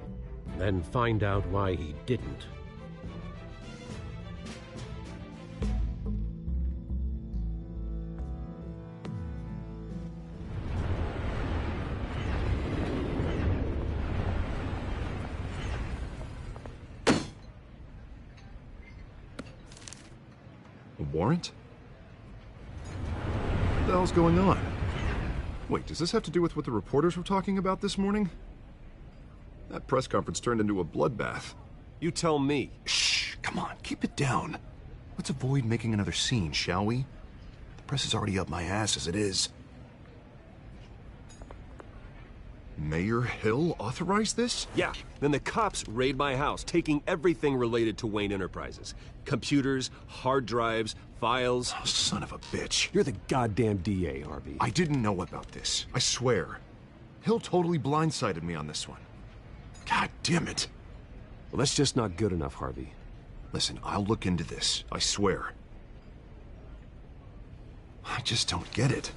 Then find out why he didn't. A warrant? What the hell's going on? Wait, does this have to do with what the reporters were talking about this morning? That press conference turned into a bloodbath. You tell me. Shh, come on, keep it down. Let's avoid making another scene, shall we? The press is already up my ass as it is. Mayor Hill authorized this? Yeah. Then the cops raid my house, taking everything related to Wayne Enterprises. Computers, hard drives, files. Oh, son of a bitch. You're the goddamn DA, Harvey. I didn't know about this. I swear. Hill totally blindsided me on this one. God damn it. Well, that's just not good enough, Harvey. Listen, I'll look into this. I swear. I just don't get it.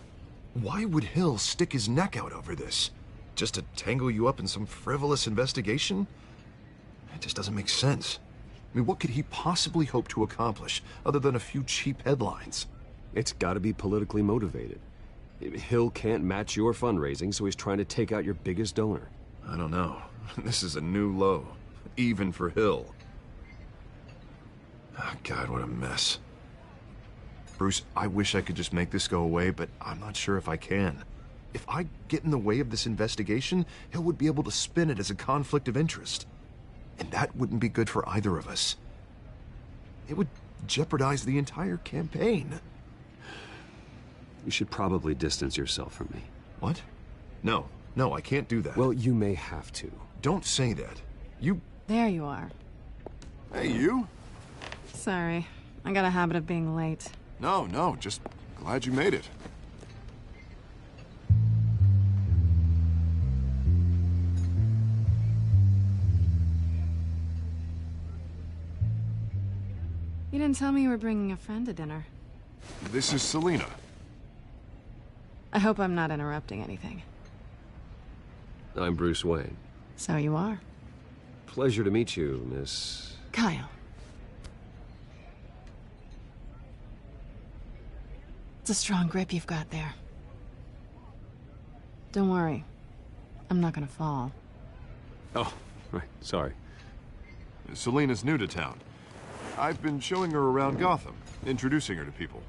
Why would Hill stick his neck out over this? Just to tangle you up in some frivolous investigation? It just doesn't make sense. I mean, what could he possibly hope to accomplish other than a few cheap headlines? It's gotta be politically motivated. Hill can't match your fundraising, so he's trying to take out your biggest donor. I don't know. This is a new low. Even for Hill. Oh, God, what a mess. Bruce, I wish I could just make this go away, but I'm not sure if I can. If I get in the way of this investigation, Hill would be able to spin it as a conflict of interest. And that wouldn't be good for either of us. It would jeopardize the entire campaign. You should probably distance yourself from me. What? No, I can't do that. Well, you may have to. Don't say that. You... There you are. Hey, you? Sorry. I got a habit of being late. No, just glad you made it. You didn't tell me you were bringing a friend to dinner. This is Selina. I hope I'm not interrupting anything. I'm Bruce Wayne. So you are. Pleasure to meet you, Miss... Kyle. It's a strong grip you've got there. Don't worry. I'm not gonna fall. Oh, right. Sorry. Selina's new to town. I've been showing her around Gotham, introducing her to people.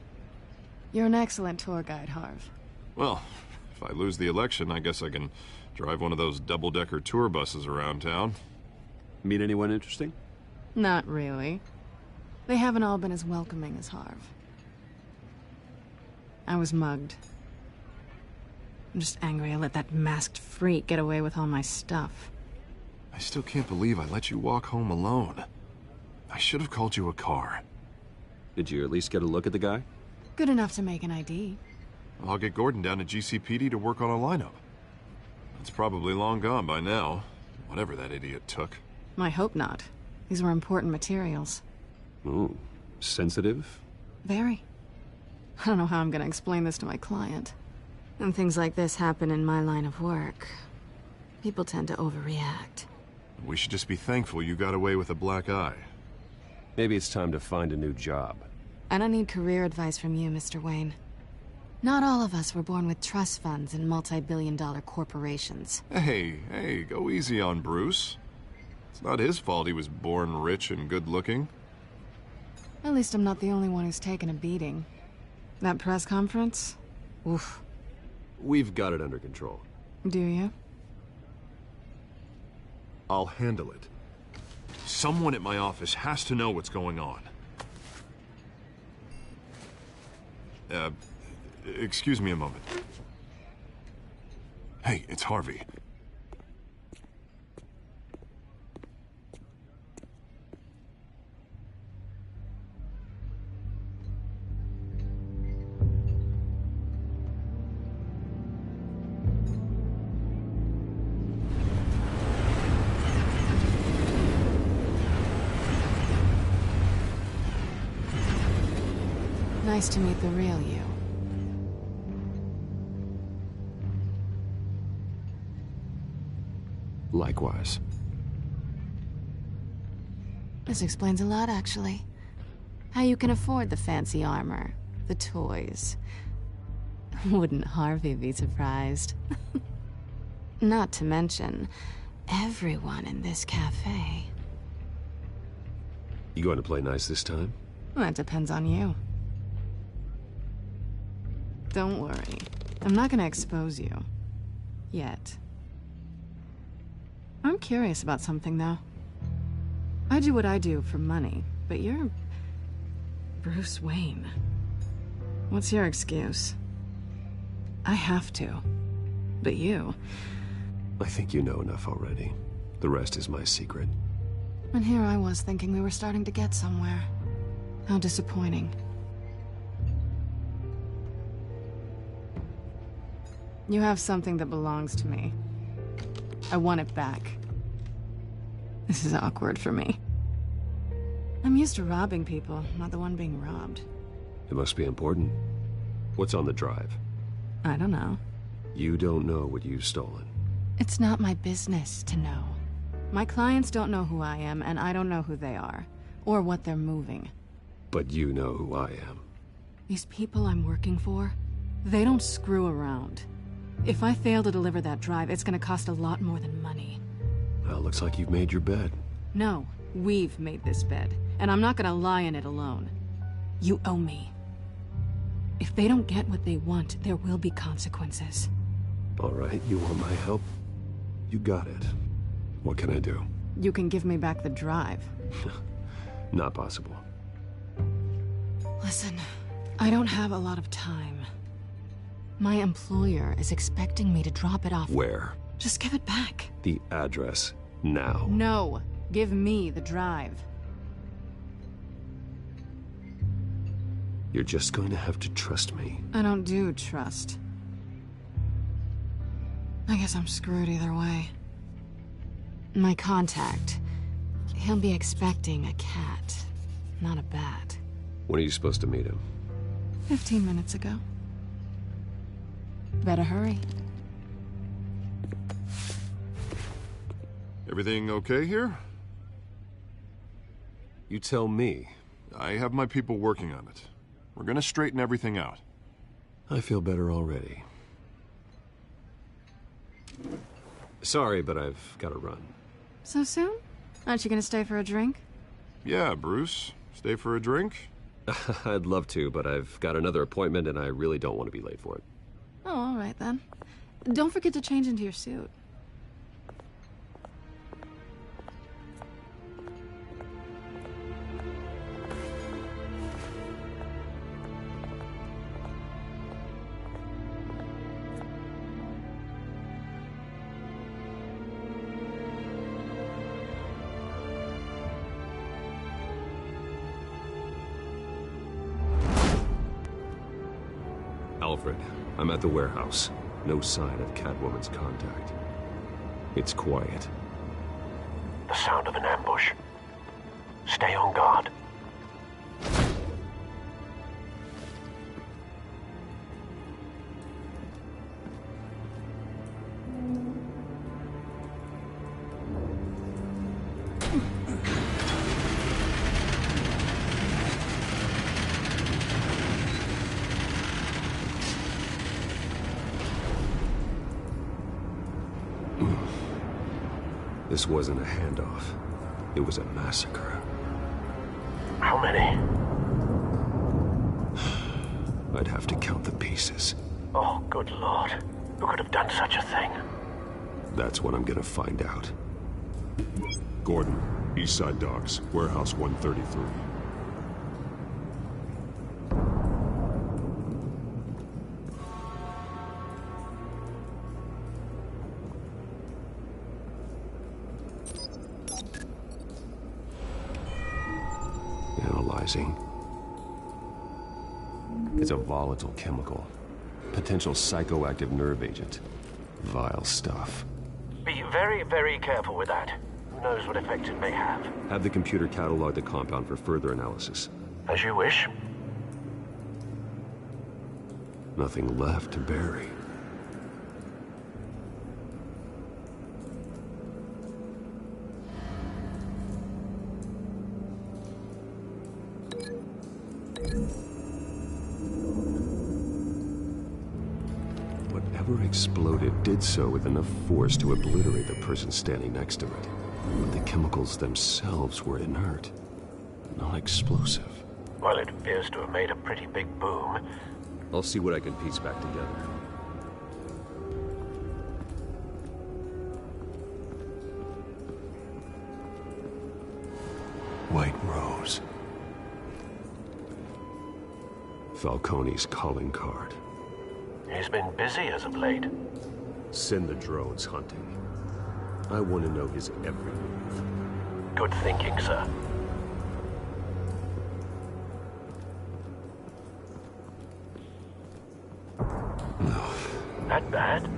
You're an excellent tour guide, Harv. Well, if I lose the election, I guess I can drive one of those double-decker tour buses around town. Meet anyone interesting? Not really. They haven't all been as welcoming as Harv. I was mugged. I'm just angry I let that masked freak get away with all my stuff. I still can't believe I let you walk home alone. I should have called you a car. Did you at least get a look at the guy? Good enough to make an ID. I'll get Gordon down to GCPD to work on a lineup. It's probably long gone by now, whatever that idiot took. I hope not. These were important materials. Ooh, sensitive? Very. I don't know how I'm gonna explain this to my client. And things like this happen in my line of work. People tend to overreact. We should just be thankful you got away with a black eye. Maybe it's time to find a new job. I don't need career advice from you, Mr. Wayne. Not all of us were born with trust funds and multi-billion-dollar corporations. Hey, go easy on Bruce. It's not his fault he was born rich and good-looking. At least I'm not the only one who's taken a beating. That press conference? Oof. We've got it under control. Do you? I'll handle it. Someone at my office has to know what's going on. Excuse me a moment. Hey, it's Harvey. Nice to meet the real you. Likewise. This explains a lot, actually. How you can afford the fancy armor, the toys. Wouldn't Harvey be surprised? Not to mention, everyone in this cafe. You going to play nice this time? Well, that depends on you. Don't worry. I'm not gonna expose you. Yet. I'm curious about something, though. I do what I do for money, but you're... Bruce Wayne. What's your excuse? I have to. But you... I think you know enough already. The rest is my secret. And here I was thinking we were starting to get somewhere. How disappointing. You have something that belongs to me. I want it back. This is awkward for me. I'm used to robbing people, not the one being robbed. It must be important. What's on the drive? I don't know. You don't know what you've stolen. It's not my business to know. My clients don't know who I am, and I don't know who they are, or what they're moving. But you know who I am. These people I'm working for, they don't screw around. If I fail to deliver that drive, it's gonna cost a lot more than money. Well, looks like you've made your bed. No, we've made this bed, and I'm not gonna lie in it alone. You owe me. If they don't get what they want, there will be consequences. All right, you want my help? You got it. What can I do? You can give me back the drive. Not possible. Listen, I don't have a lot of time. My employer is expecting me to drop it off. Where? Just give it back. The address, now. No, give me the drive. You're just going to have to trust me. I don't do trust. I guess I'm screwed either way. My contact, he'll be expecting a cat, not a bat. When are you supposed to meet him? 15 minutes ago. Better hurry. Everything okay here? You tell me. I have my people working on it. We're gonna straighten everything out. I feel better already. Sorry, but I've got to run. So soon? Aren't you gonna stay for a drink? Yeah, Bruce. Stay for a drink? I'd love to, but I've got another appointment and I really don't want to be late for it. Oh, all right then. Don't forget to change into your suit. Alfred, I'm at the warehouse. No sign of Catwoman's contact. It's quiet. The sound of an ambush. Stay on guard. This wasn't a handoff. It was a massacre. How many? I'd have to count the pieces. Oh, good Lord. Who could have done such a thing? That's what I'm gonna find out. Gordon, East Side Docks, Warehouse 133. Analyzing. It's a volatile chemical. Potential psychoactive nerve agent. Vile stuff. Be very, very careful with that. Who knows what effect it may have. Have the computer catalog the compound for further analysis. As you wish. Nothing left to bury. Whatever exploded did so with enough force to obliterate the person standing next to it. But the chemicals themselves were inert, non-explosive. Well, it appears to have made a pretty big boom. I'll see what I can piece back together. White Rose. Falcone's calling card. He's been busy as of late. Send the drones hunting. I want to know his every move. Good thinking, sir. No. That bad?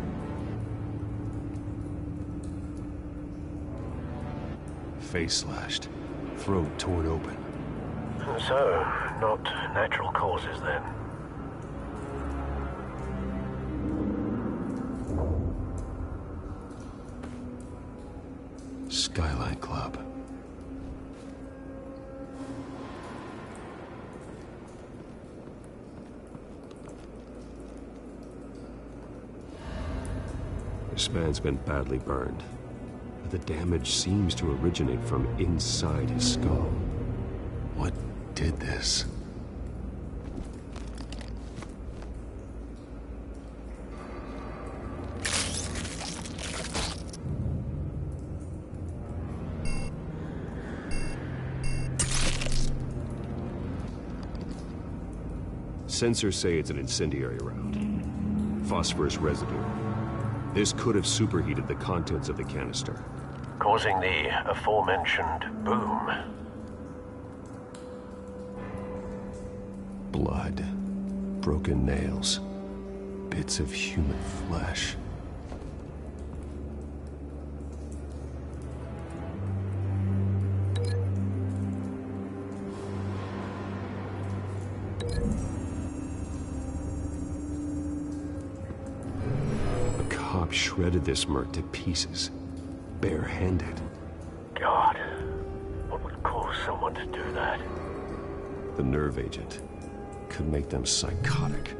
Face slashed. Throat torn open. So, not natural causes then. Skyline Club. This man's been badly burned, but the damage seems to originate from inside his skull. What did this? Sensors say it's an incendiary round. Phosphorus residue. This could have superheated the contents of the canister, causing the aforementioned boom. Blood. Broken nails. Bits of human flesh. Shredded this merc to pieces, barehanded. God, what would cause someone to do that? The nerve agent could make them psychotic.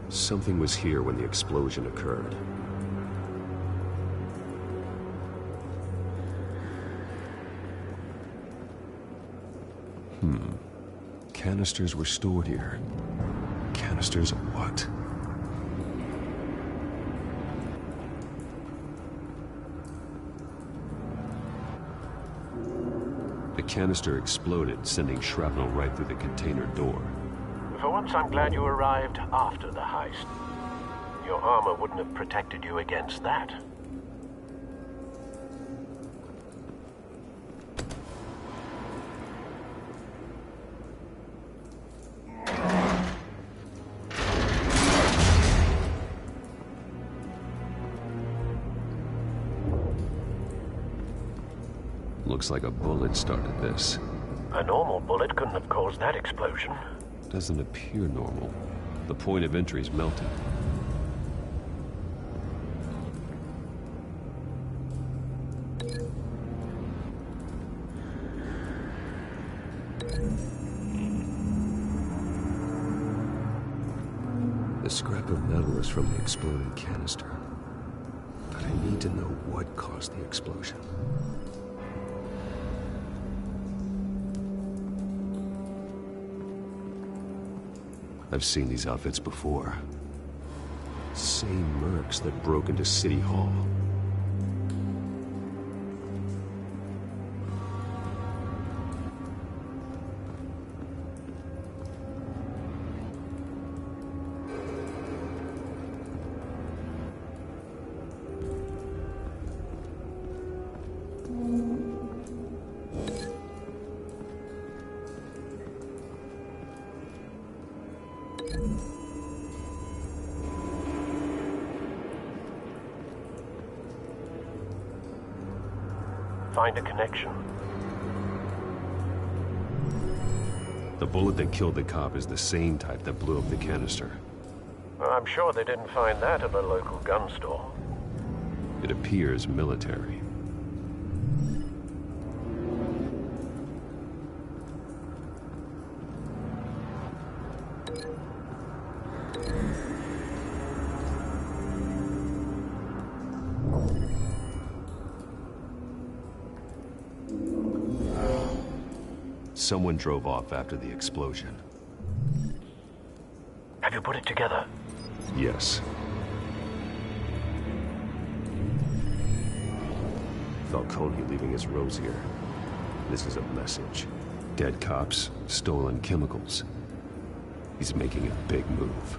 Something was here when the explosion occurred. Canisters were stored here. Canisters of what? The canister exploded, sending shrapnel right through the container door. For once, I'm glad you arrived after the heist. Your armor wouldn't have protected you against that. Looks like a bullet started this. A normal bullet couldn't have caused that explosion. Doesn't appear normal. The point of entry's melted. The scrap of metal is from the exploding canister. But I need to know what caused the explosion. I've seen these outfits before. Same mercs that broke into City Hall. Find a connection. The bullet that killed the cop is the same type that blew up the canister. I'm sure they didn't find that at a local gun store. It appears military. Someone drove off after the explosion. Have you put it together? Yes. Falcone leaving his rose here. This is a message. Dead cops, stolen chemicals. He's making a big move.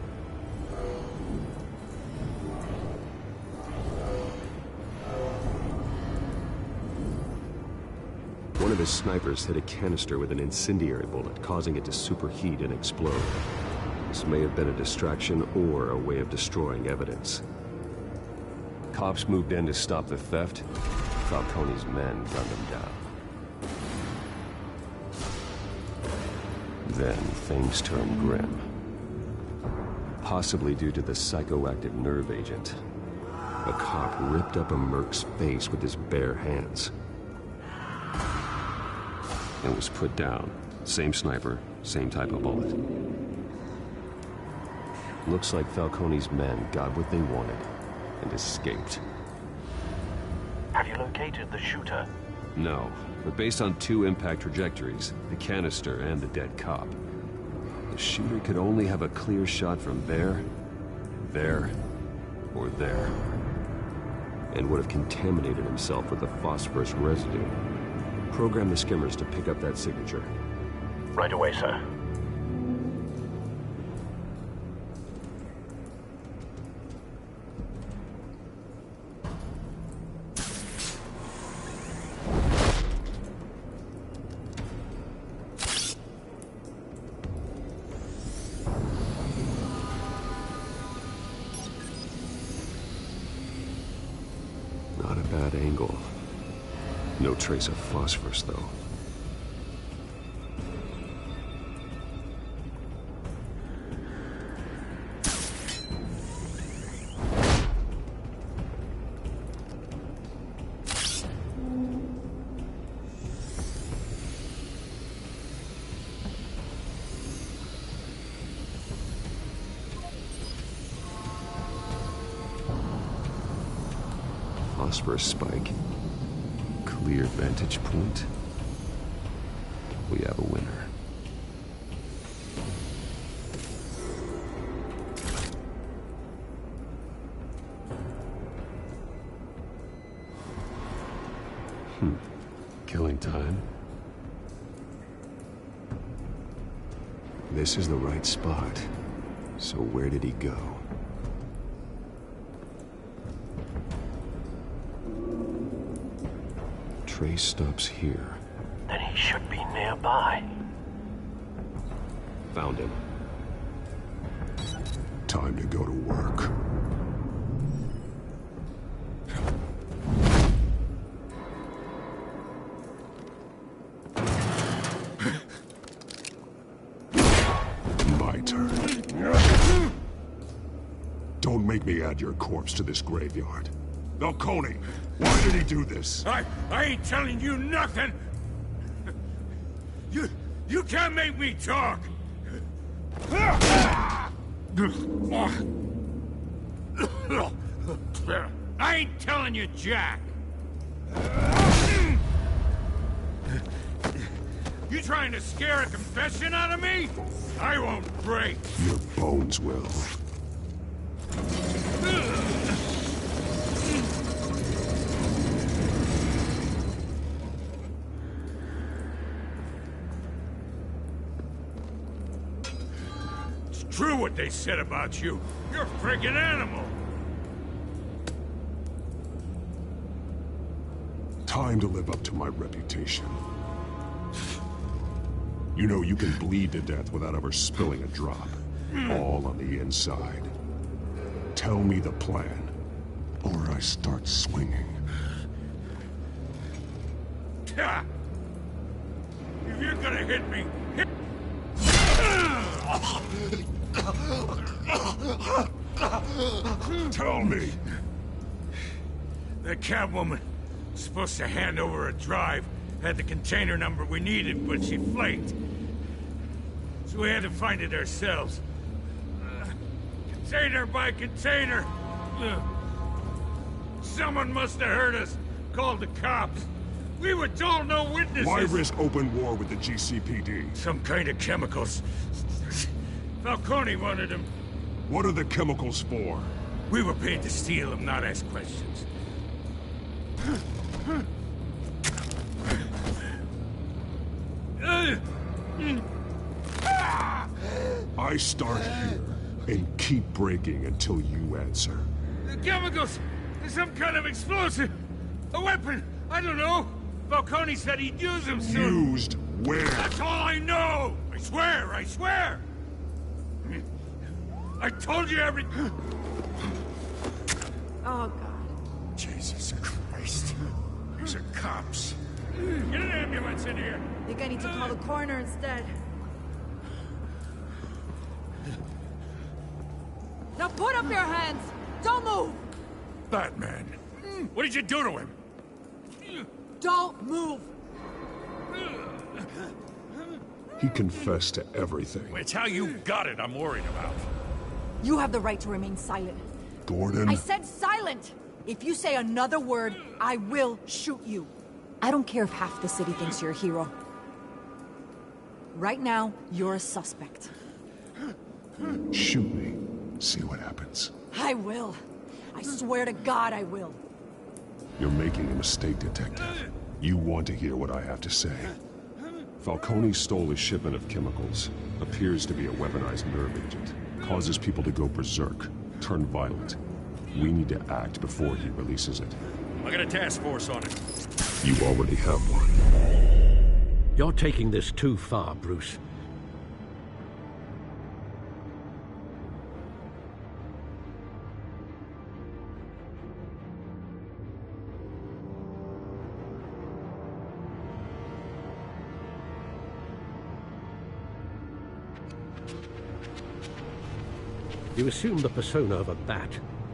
One of his snipers hit a canister with an incendiary bullet, causing it to superheat and explode. This may have been a distraction or a way of destroying evidence. Cops moved in to stop the theft. Falcone's men gunned him down. Then things turned grim. Possibly due to the psychoactive nerve agent. A cop ripped up a merc's face with his bare hands. And was put down. Same sniper, same type of bullet. Looks like Falcone's men got what they wanted and escaped. Have you located the shooter? No, but based on 2 impact trajectories, the canister and the dead cop, the shooter could only have a clear shot from there, or there, and would have contaminated himself with the phosphorus residue. Program the skimmers to pick up that signature. Right away, sir. Not a bad angle. No trace of phosphorus, though. Phosphorus spike. Clear vantage point. We have a winner. Killing time. This is the right spot. So where did he go? Trace stops here. Then he should be nearby. Found him. Time to go to work. My turn. Don't make me add your corpse to this graveyard. Falcone, why did he do this? I ain't telling you nothing! You can't make me talk! I ain't telling you, Jack! You trying to scare a confession out of me? I won't break. Your bones will. It's true what they said about you. You're a friggin' animal. Time to live up to my reputation. You know you can bleed to death without ever spilling a drop. All on the inside. Tell me the plan, or I start swinging. If you're gonna hit me, hit... Tell me. That Catwoman was supposed to hand over a drive. Had the container number we needed, but she flaked. So we had to find it ourselves. Container by container. Someone must have heard us. Called the cops. We were told no witnesses. Why risk open war with the GCPD? Some kind of chemicals. Falcone wanted them. What are the chemicals for? We were paid to steal them, not ask questions. I start here and keep breaking until you answer. The chemicals! Some kind of explosive! A weapon! I don't know! Falcone said he'd use them soon! Used where? That's all I know! I swear! I swear! I told you everything! Oh, God. Jesus Christ. These are cops. Get an ambulance in here! I think I need to call the coroner instead. Now put up your hands! Don't move! Batman! What did you do to him? Don't move! He confessed to everything. It's how you got it I'm worried about. You have the right to remain silent. Gordon? I said silent! If you say another word, I will shoot you. I don't care if half the city thinks you're a hero. Right now, you're a suspect. Shoot me. See what happens. I will. I swear to God I will. You're making a mistake, Detective. You want to hear what I have to say. Falcone stole a shipment of chemicals. Appears to be a weaponized nerve agent. Causes people to go berserk. Turn violent. We need to act before he releases it. I got a task force on it. You already have one. You're taking this too far, Bruce. You assume the persona of a bat,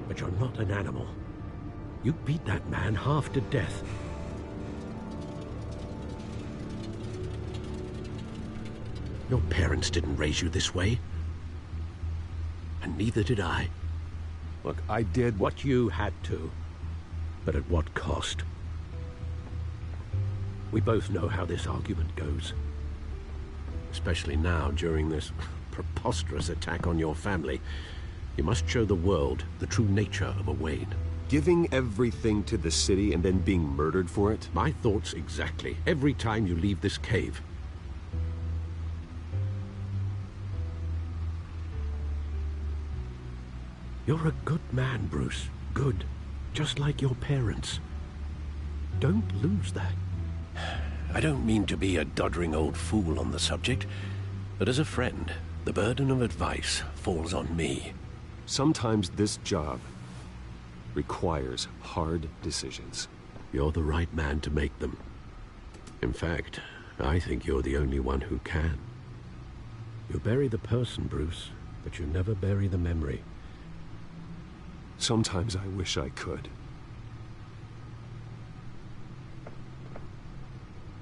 but you're not an animal. You beat that man half to death. Your parents didn't raise you this way. And neither did I. Look, I did what you had to. But at what cost? We both know how this argument goes. Especially now, during this preposterous attack on your family. You must show the world the true nature of a Wayne. Giving everything to the city and then being murdered for it? My thoughts exactly. Every time you leave this cave. You're a good man, Bruce. Good. Just like your parents. Don't lose that. I don't mean to be a doddering old fool on the subject, but as a friend, the burden of advice falls on me. Sometimes this job requires hard decisions. You're the right man to make them. In fact, I think you're the only one who can. You bury the person, Bruce, but you never bury the memory. Sometimes I wish I could.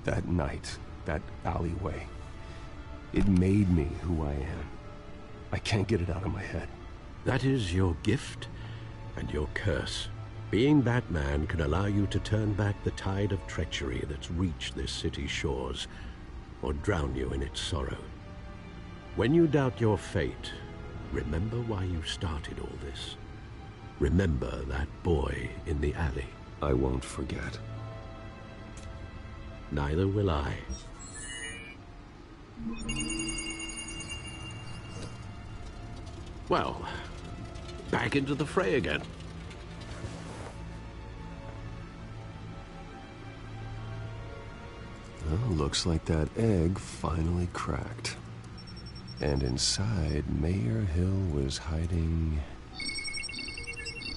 That night, that alleyway, it made me who I am. I can't get it out of my head. That is your gift and your curse. Being that man can allow you to turn back the tide of treachery that's reached this city's shores. or drown you in its sorrow. When you doubt your fate, remember why you started all this. Remember that boy in the alley. I won't forget. Neither will I. Well, back into the fray again. Well, looks like that egg finally cracked. And inside, Mayor Hill was hiding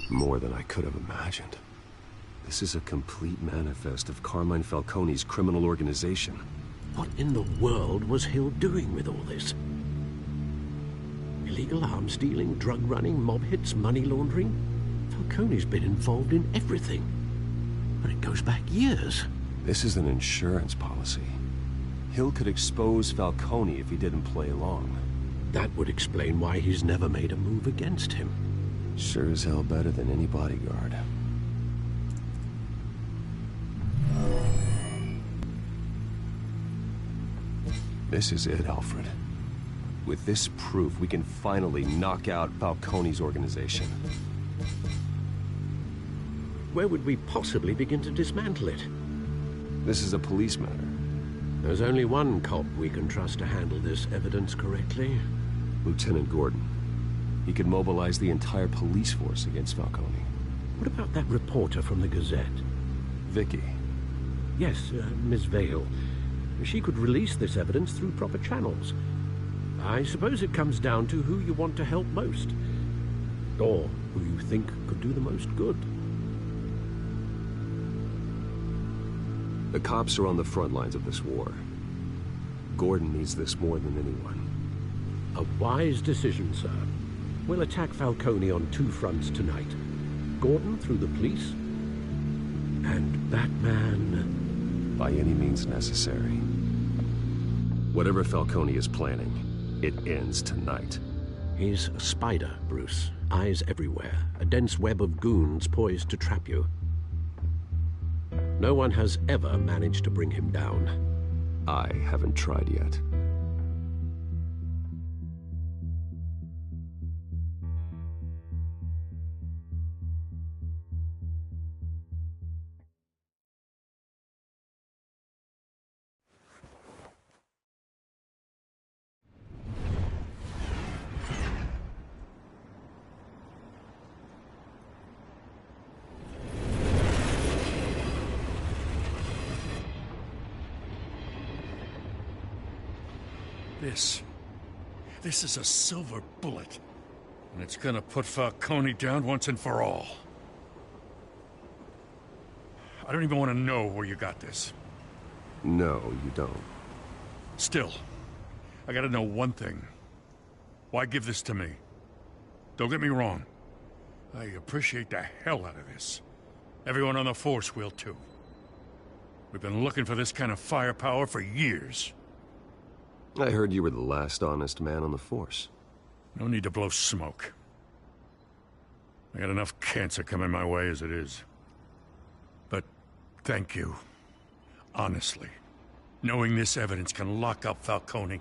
more than I could have imagined. This is a complete manifest of Carmine Falcone's criminal organization. What in the world was Hill doing with all this? Illegal arms dealing, drug running, mob hits, money laundering? Falcone's been involved in everything. But it goes back years. This is an insurance policy. Hill could expose Falcone if he didn't play along. That would explain why he's never made a move against him. Sure as hell better than any bodyguard. This is it, Alfred. With this proof, we can finally knock out Falcone's organization. Where would we possibly begin to dismantle it? This is a police matter. There's only one cop we can trust to handle this evidence correctly. Lieutenant Gordon. He could mobilize the entire police force against Falcone. What about that reporter from the Gazette? Vicky. Yes, Miss Vale. She could release this evidence through proper channels. I suppose it comes down to who you want to help most. Or who you think could do the most good. The cops are on the front lines of this war. Gordon needs this more than anyone. A wise decision, sir. We'll attack Falcone on two fronts tonight. Gordon through the police, and Batman... by any means necessary. Whatever Falcone is planning, it ends tonight. He's a spider, Bruce. Eyes everywhere. A dense web of goons poised to trap you. No one has ever managed to bring him down. I haven't tried yet. This is a silver bullet. And it's gonna put Falcone down once and for all. I don't even want to know where you got this. No, you don't. Still, I gotta know one thing. Why give this to me? Don't get me wrong. I appreciate the hell out of this. Everyone on the force will too. We've been looking for this kind of firepower for years. I heard you were the last honest man on the force. No need to blow smoke. I got enough cancer coming my way as it is. But thank you. Honestly. Knowing this evidence can lock up Falcone.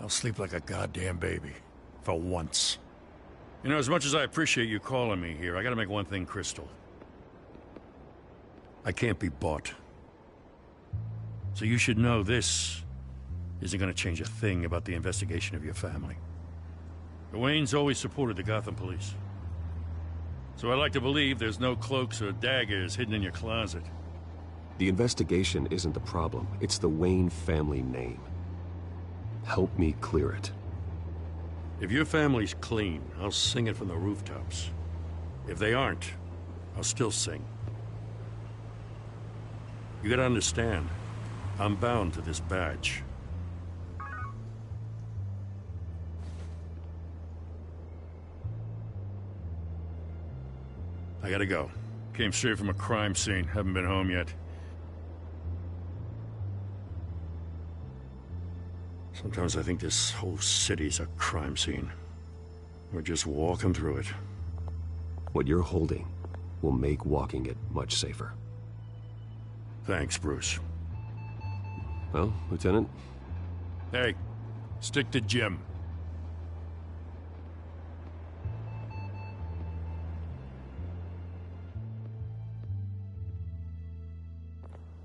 I'll sleep like a goddamn baby. For once. You know, as much as I appreciate you calling me here, I gotta make one thing crystal. I can't be bought. So you should know this isn't going to change a thing about the investigation of your family. The Waynes always supported the Gotham police. So I like to believe there's no cloaks or daggers hidden in your closet. The investigation isn't the problem. It's the Wayne family name. Help me clear it. If your family's clean, I'll sing it from the rooftops. If they aren't, I'll still sing. You gotta understand, I'm bound to this badge. I gotta go. Came straight from a crime scene. Haven't been home yet. Sometimes I think this whole city's a crime scene. We're just walking through it. What you're holding will make walking it much safer. Thanks, Bruce. Well, Lieutenant? Hey, stick to Jim.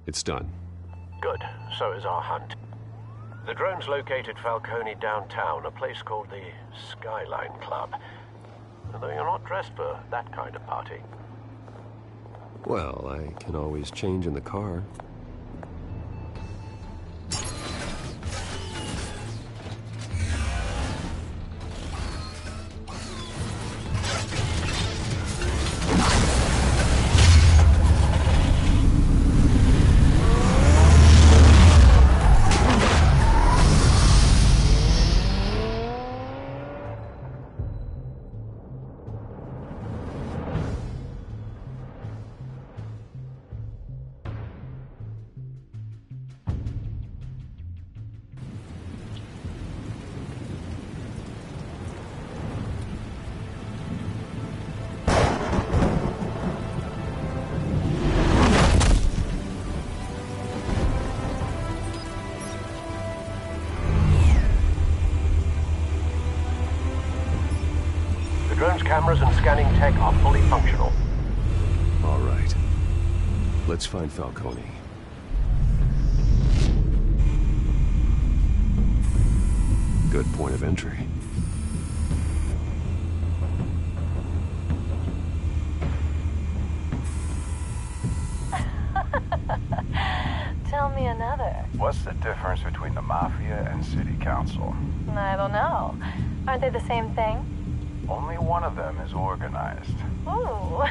It's done. Good. So is our hunt. The drone's located Falcone downtown, a place called the Skyline Club. Although you're not dressed for that kind of party. Well, I can always change in the car. Cameras and scanning tech are fully functional. All right. Let's find Falcone. Good point of entry. Tell me another. What's the difference between the Mafia and City Council? I don't know. Aren't they the same thing? Only one of them is organized. Ooh,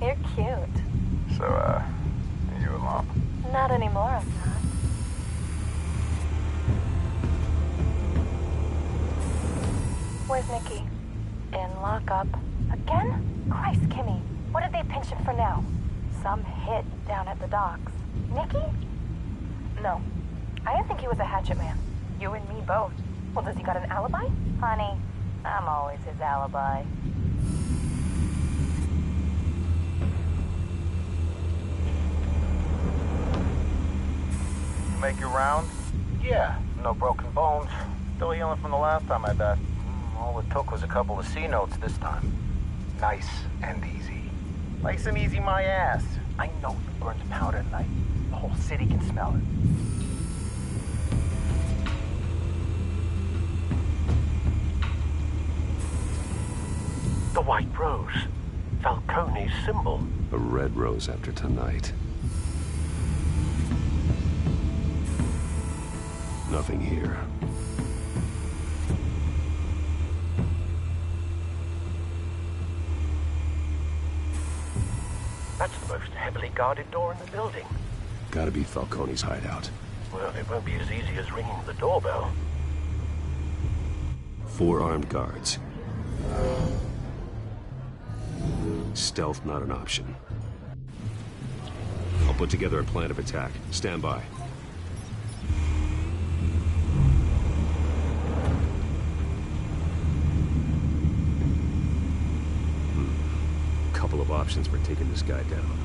you're cute. So, are you alone? Not anymore, I'm not. Where's Nikki? In lockup. Again? Christ, Kimmy. What did they pinch him for now? Some hit down at the docks. Nikki? No. I didn't think he was a hatchet man. You and me both. Well, does he got an alibi? Honey, I'm always his alibi. Make your round? Yeah, no broken bones. Still healing from the last time, I bet. All it took was a couple of C notes this time. Nice and easy. Nice and easy, my ass. I know he burns powder at night. The whole city can smell it. The white rose. Falcone's symbol. A red rose after tonight. Nothing here. That's the most heavily guarded door in the building. Gotta be Falcone's hideout. Well, it won't be as easy as ringing the doorbell. 4 armed guards. Stealth not an option. I'll put together a plan of attack. Stand by. Couple of options for taking this guy down.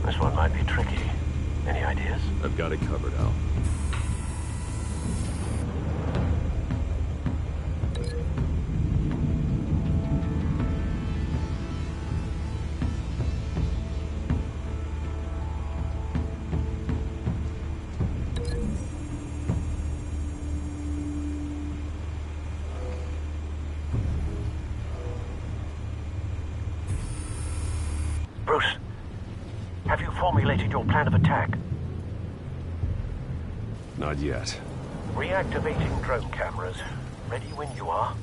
This one might be tricky. Any ideas? I've got it covered, Al. Bruce, have you formulated your plan of attack? Not yet. Reactivating drone cameras. Ready when you are.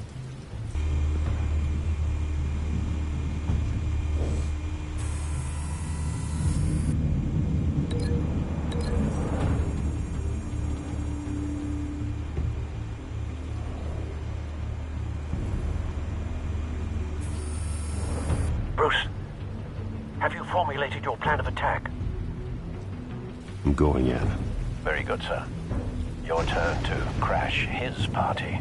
Bruce, have you formulated your plan of attack? I'm going in. Very good, sir. Your turn to crash his party.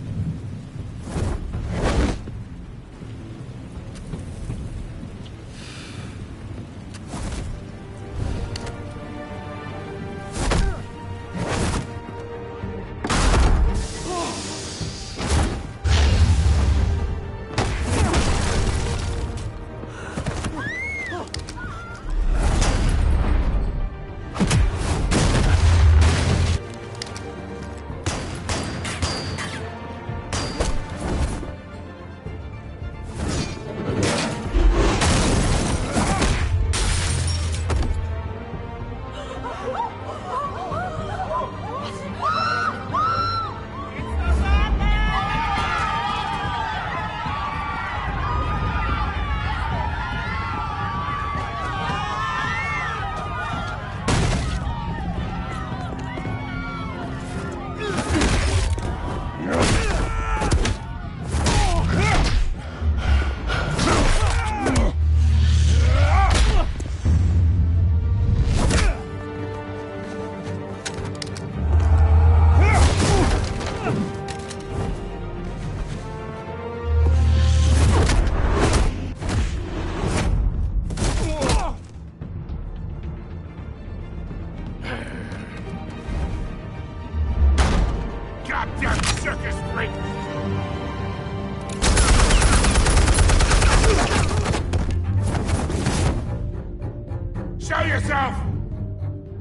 Show yourself!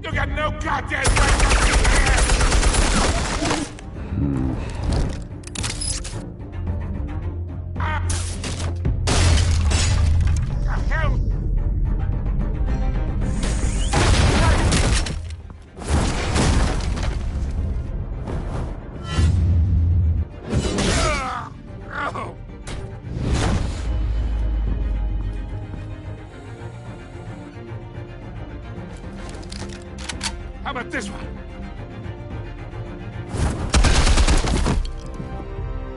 You got no goddamn right to be here! The hell? How about this one?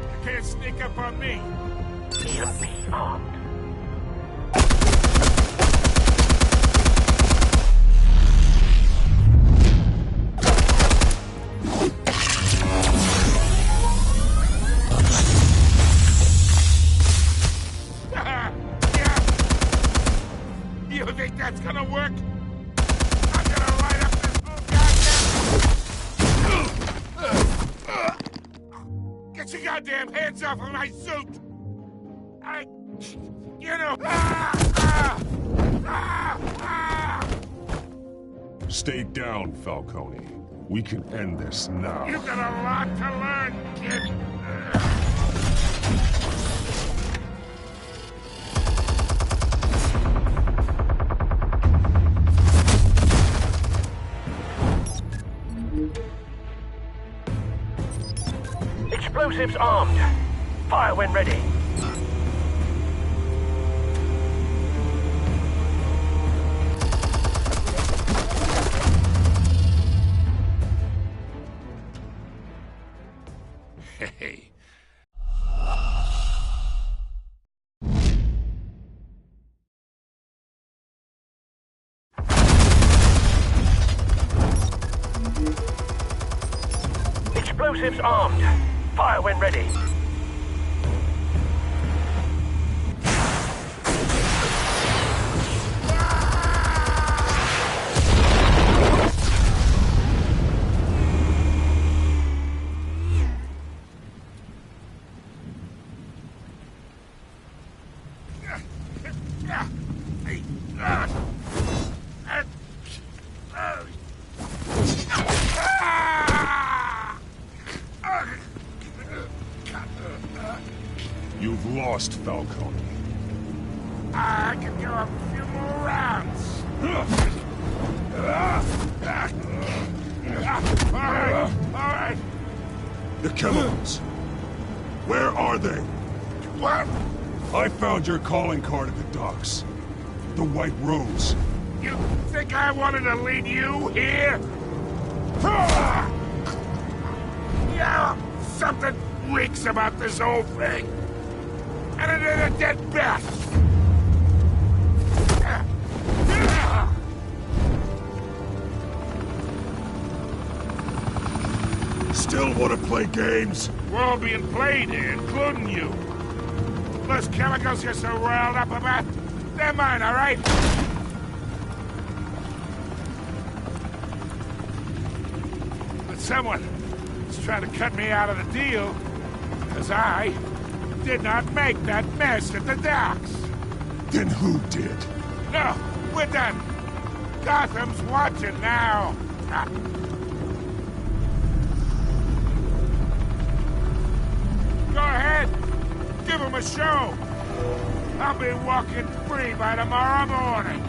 You can't sneak up on me. Even be armed. You think that's gonna work? I'm gonna light up this whole goddamn... Get your goddamn hands off of my suit! Stay down, Falcone. We can end this now. You got a lot to learn, kid. Explosives armed. Fire when ready. Hey. Explosives armed. Fire when ready. You've lost, Falcone. I can go a few more rounds. All right. The chemicals. Where are they? What? I found your calling card at the docks. The White Rose. You think I wanted to lead you here? Yeah, something reeks about this whole thing. And it ain't a dead bat. Still want to play games? We're all being played here, including you. Those chemicals you're so riled up about, they're mine, all right? But someone is trying to cut me out of the deal, because I did not make that mess at the docks. Then who did? No, we're done. Gotham's watching now. Go ahead. Give him a show. I'll be walking free by tomorrow morning.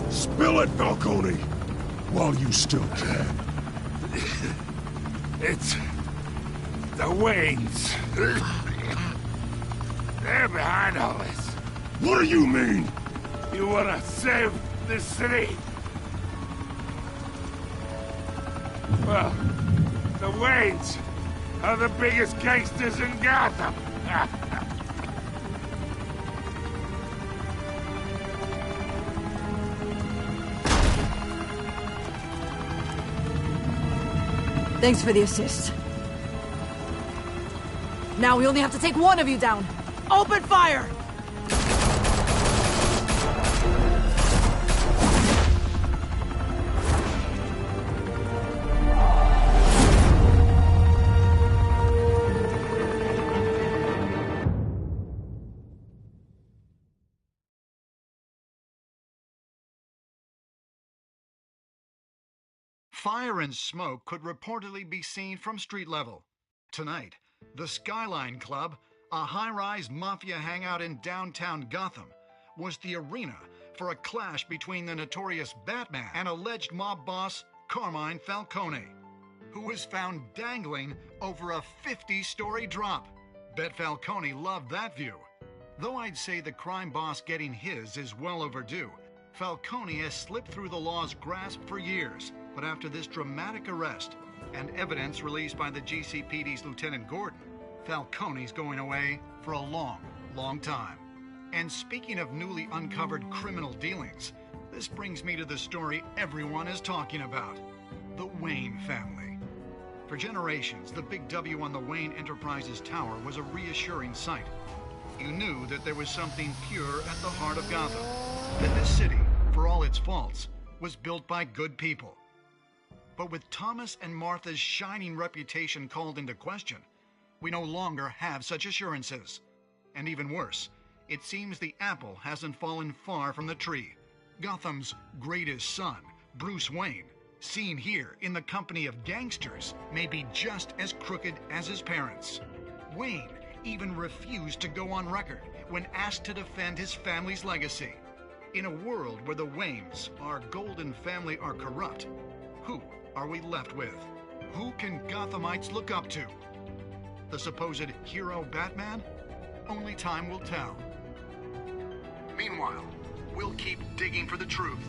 Spill it, Falcone, while you still can. It's the Waynes. They're behind all this. What do you mean? You want to save this city? Well, the Waynes are the biggest gangsters in Gotham. Thanks for the assist. Now we only have to take one of you down. Open fire! Fire and smoke could reportedly be seen from street level. Tonight, the Skyline Club, a high-rise mafia hangout in downtown Gotham, was the arena for a clash between the notorious Batman and alleged mob boss Carmine Falcone, who was found dangling over a 50-story drop. Bet Falcone loved that view. Though I'd say the crime boss getting his is well overdue, Falcone has slipped through the law's grasp for years. But after this dramatic arrest and evidence released by the GCPD's Lieutenant Gordon, Falcone's going away for a long, long time. And speaking of newly uncovered criminal dealings, this brings me to the story everyone is talking about: the Wayne family. For generations, the big W on the Wayne Enterprises Tower was a reassuring sight. You knew that there was something pure at the heart of Gotham, that this city, for all its faults, was built by good people. But with Thomas and Martha's shining reputation called into question, we no longer have such assurances. And even worse, it seems the apple hasn't fallen far from the tree. Gotham's greatest son, Bruce Wayne, seen here in the company of gangsters, may be just as crooked as his parents. Wayne even refused to go on record when asked to defend his family's legacy. In a world where the Waynes, our golden family, are corrupt, who are we left with? Who can Gothamites look up to? The supposed hero Batman? Only time will tell. Meanwhile, we'll keep digging for the truth.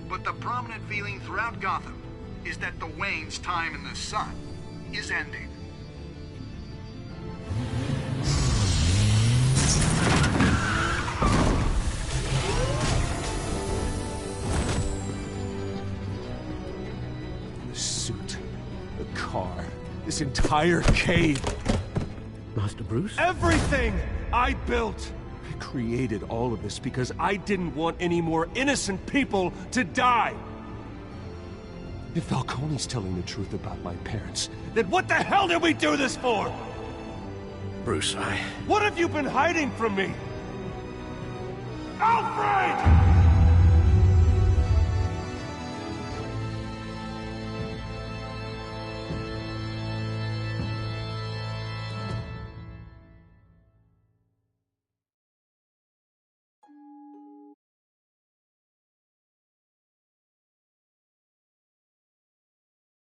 But the prominent feeling throughout Gotham is that the Waynes' time in the sun is ending. Car, this entire cave. Master Bruce? Everything! I built. I created all of this because I didn't want any more innocent people to die. If Falcone's telling the truth about my parents, then what the hell did we do this for? Bruce, What have you been hiding from me? Alfred!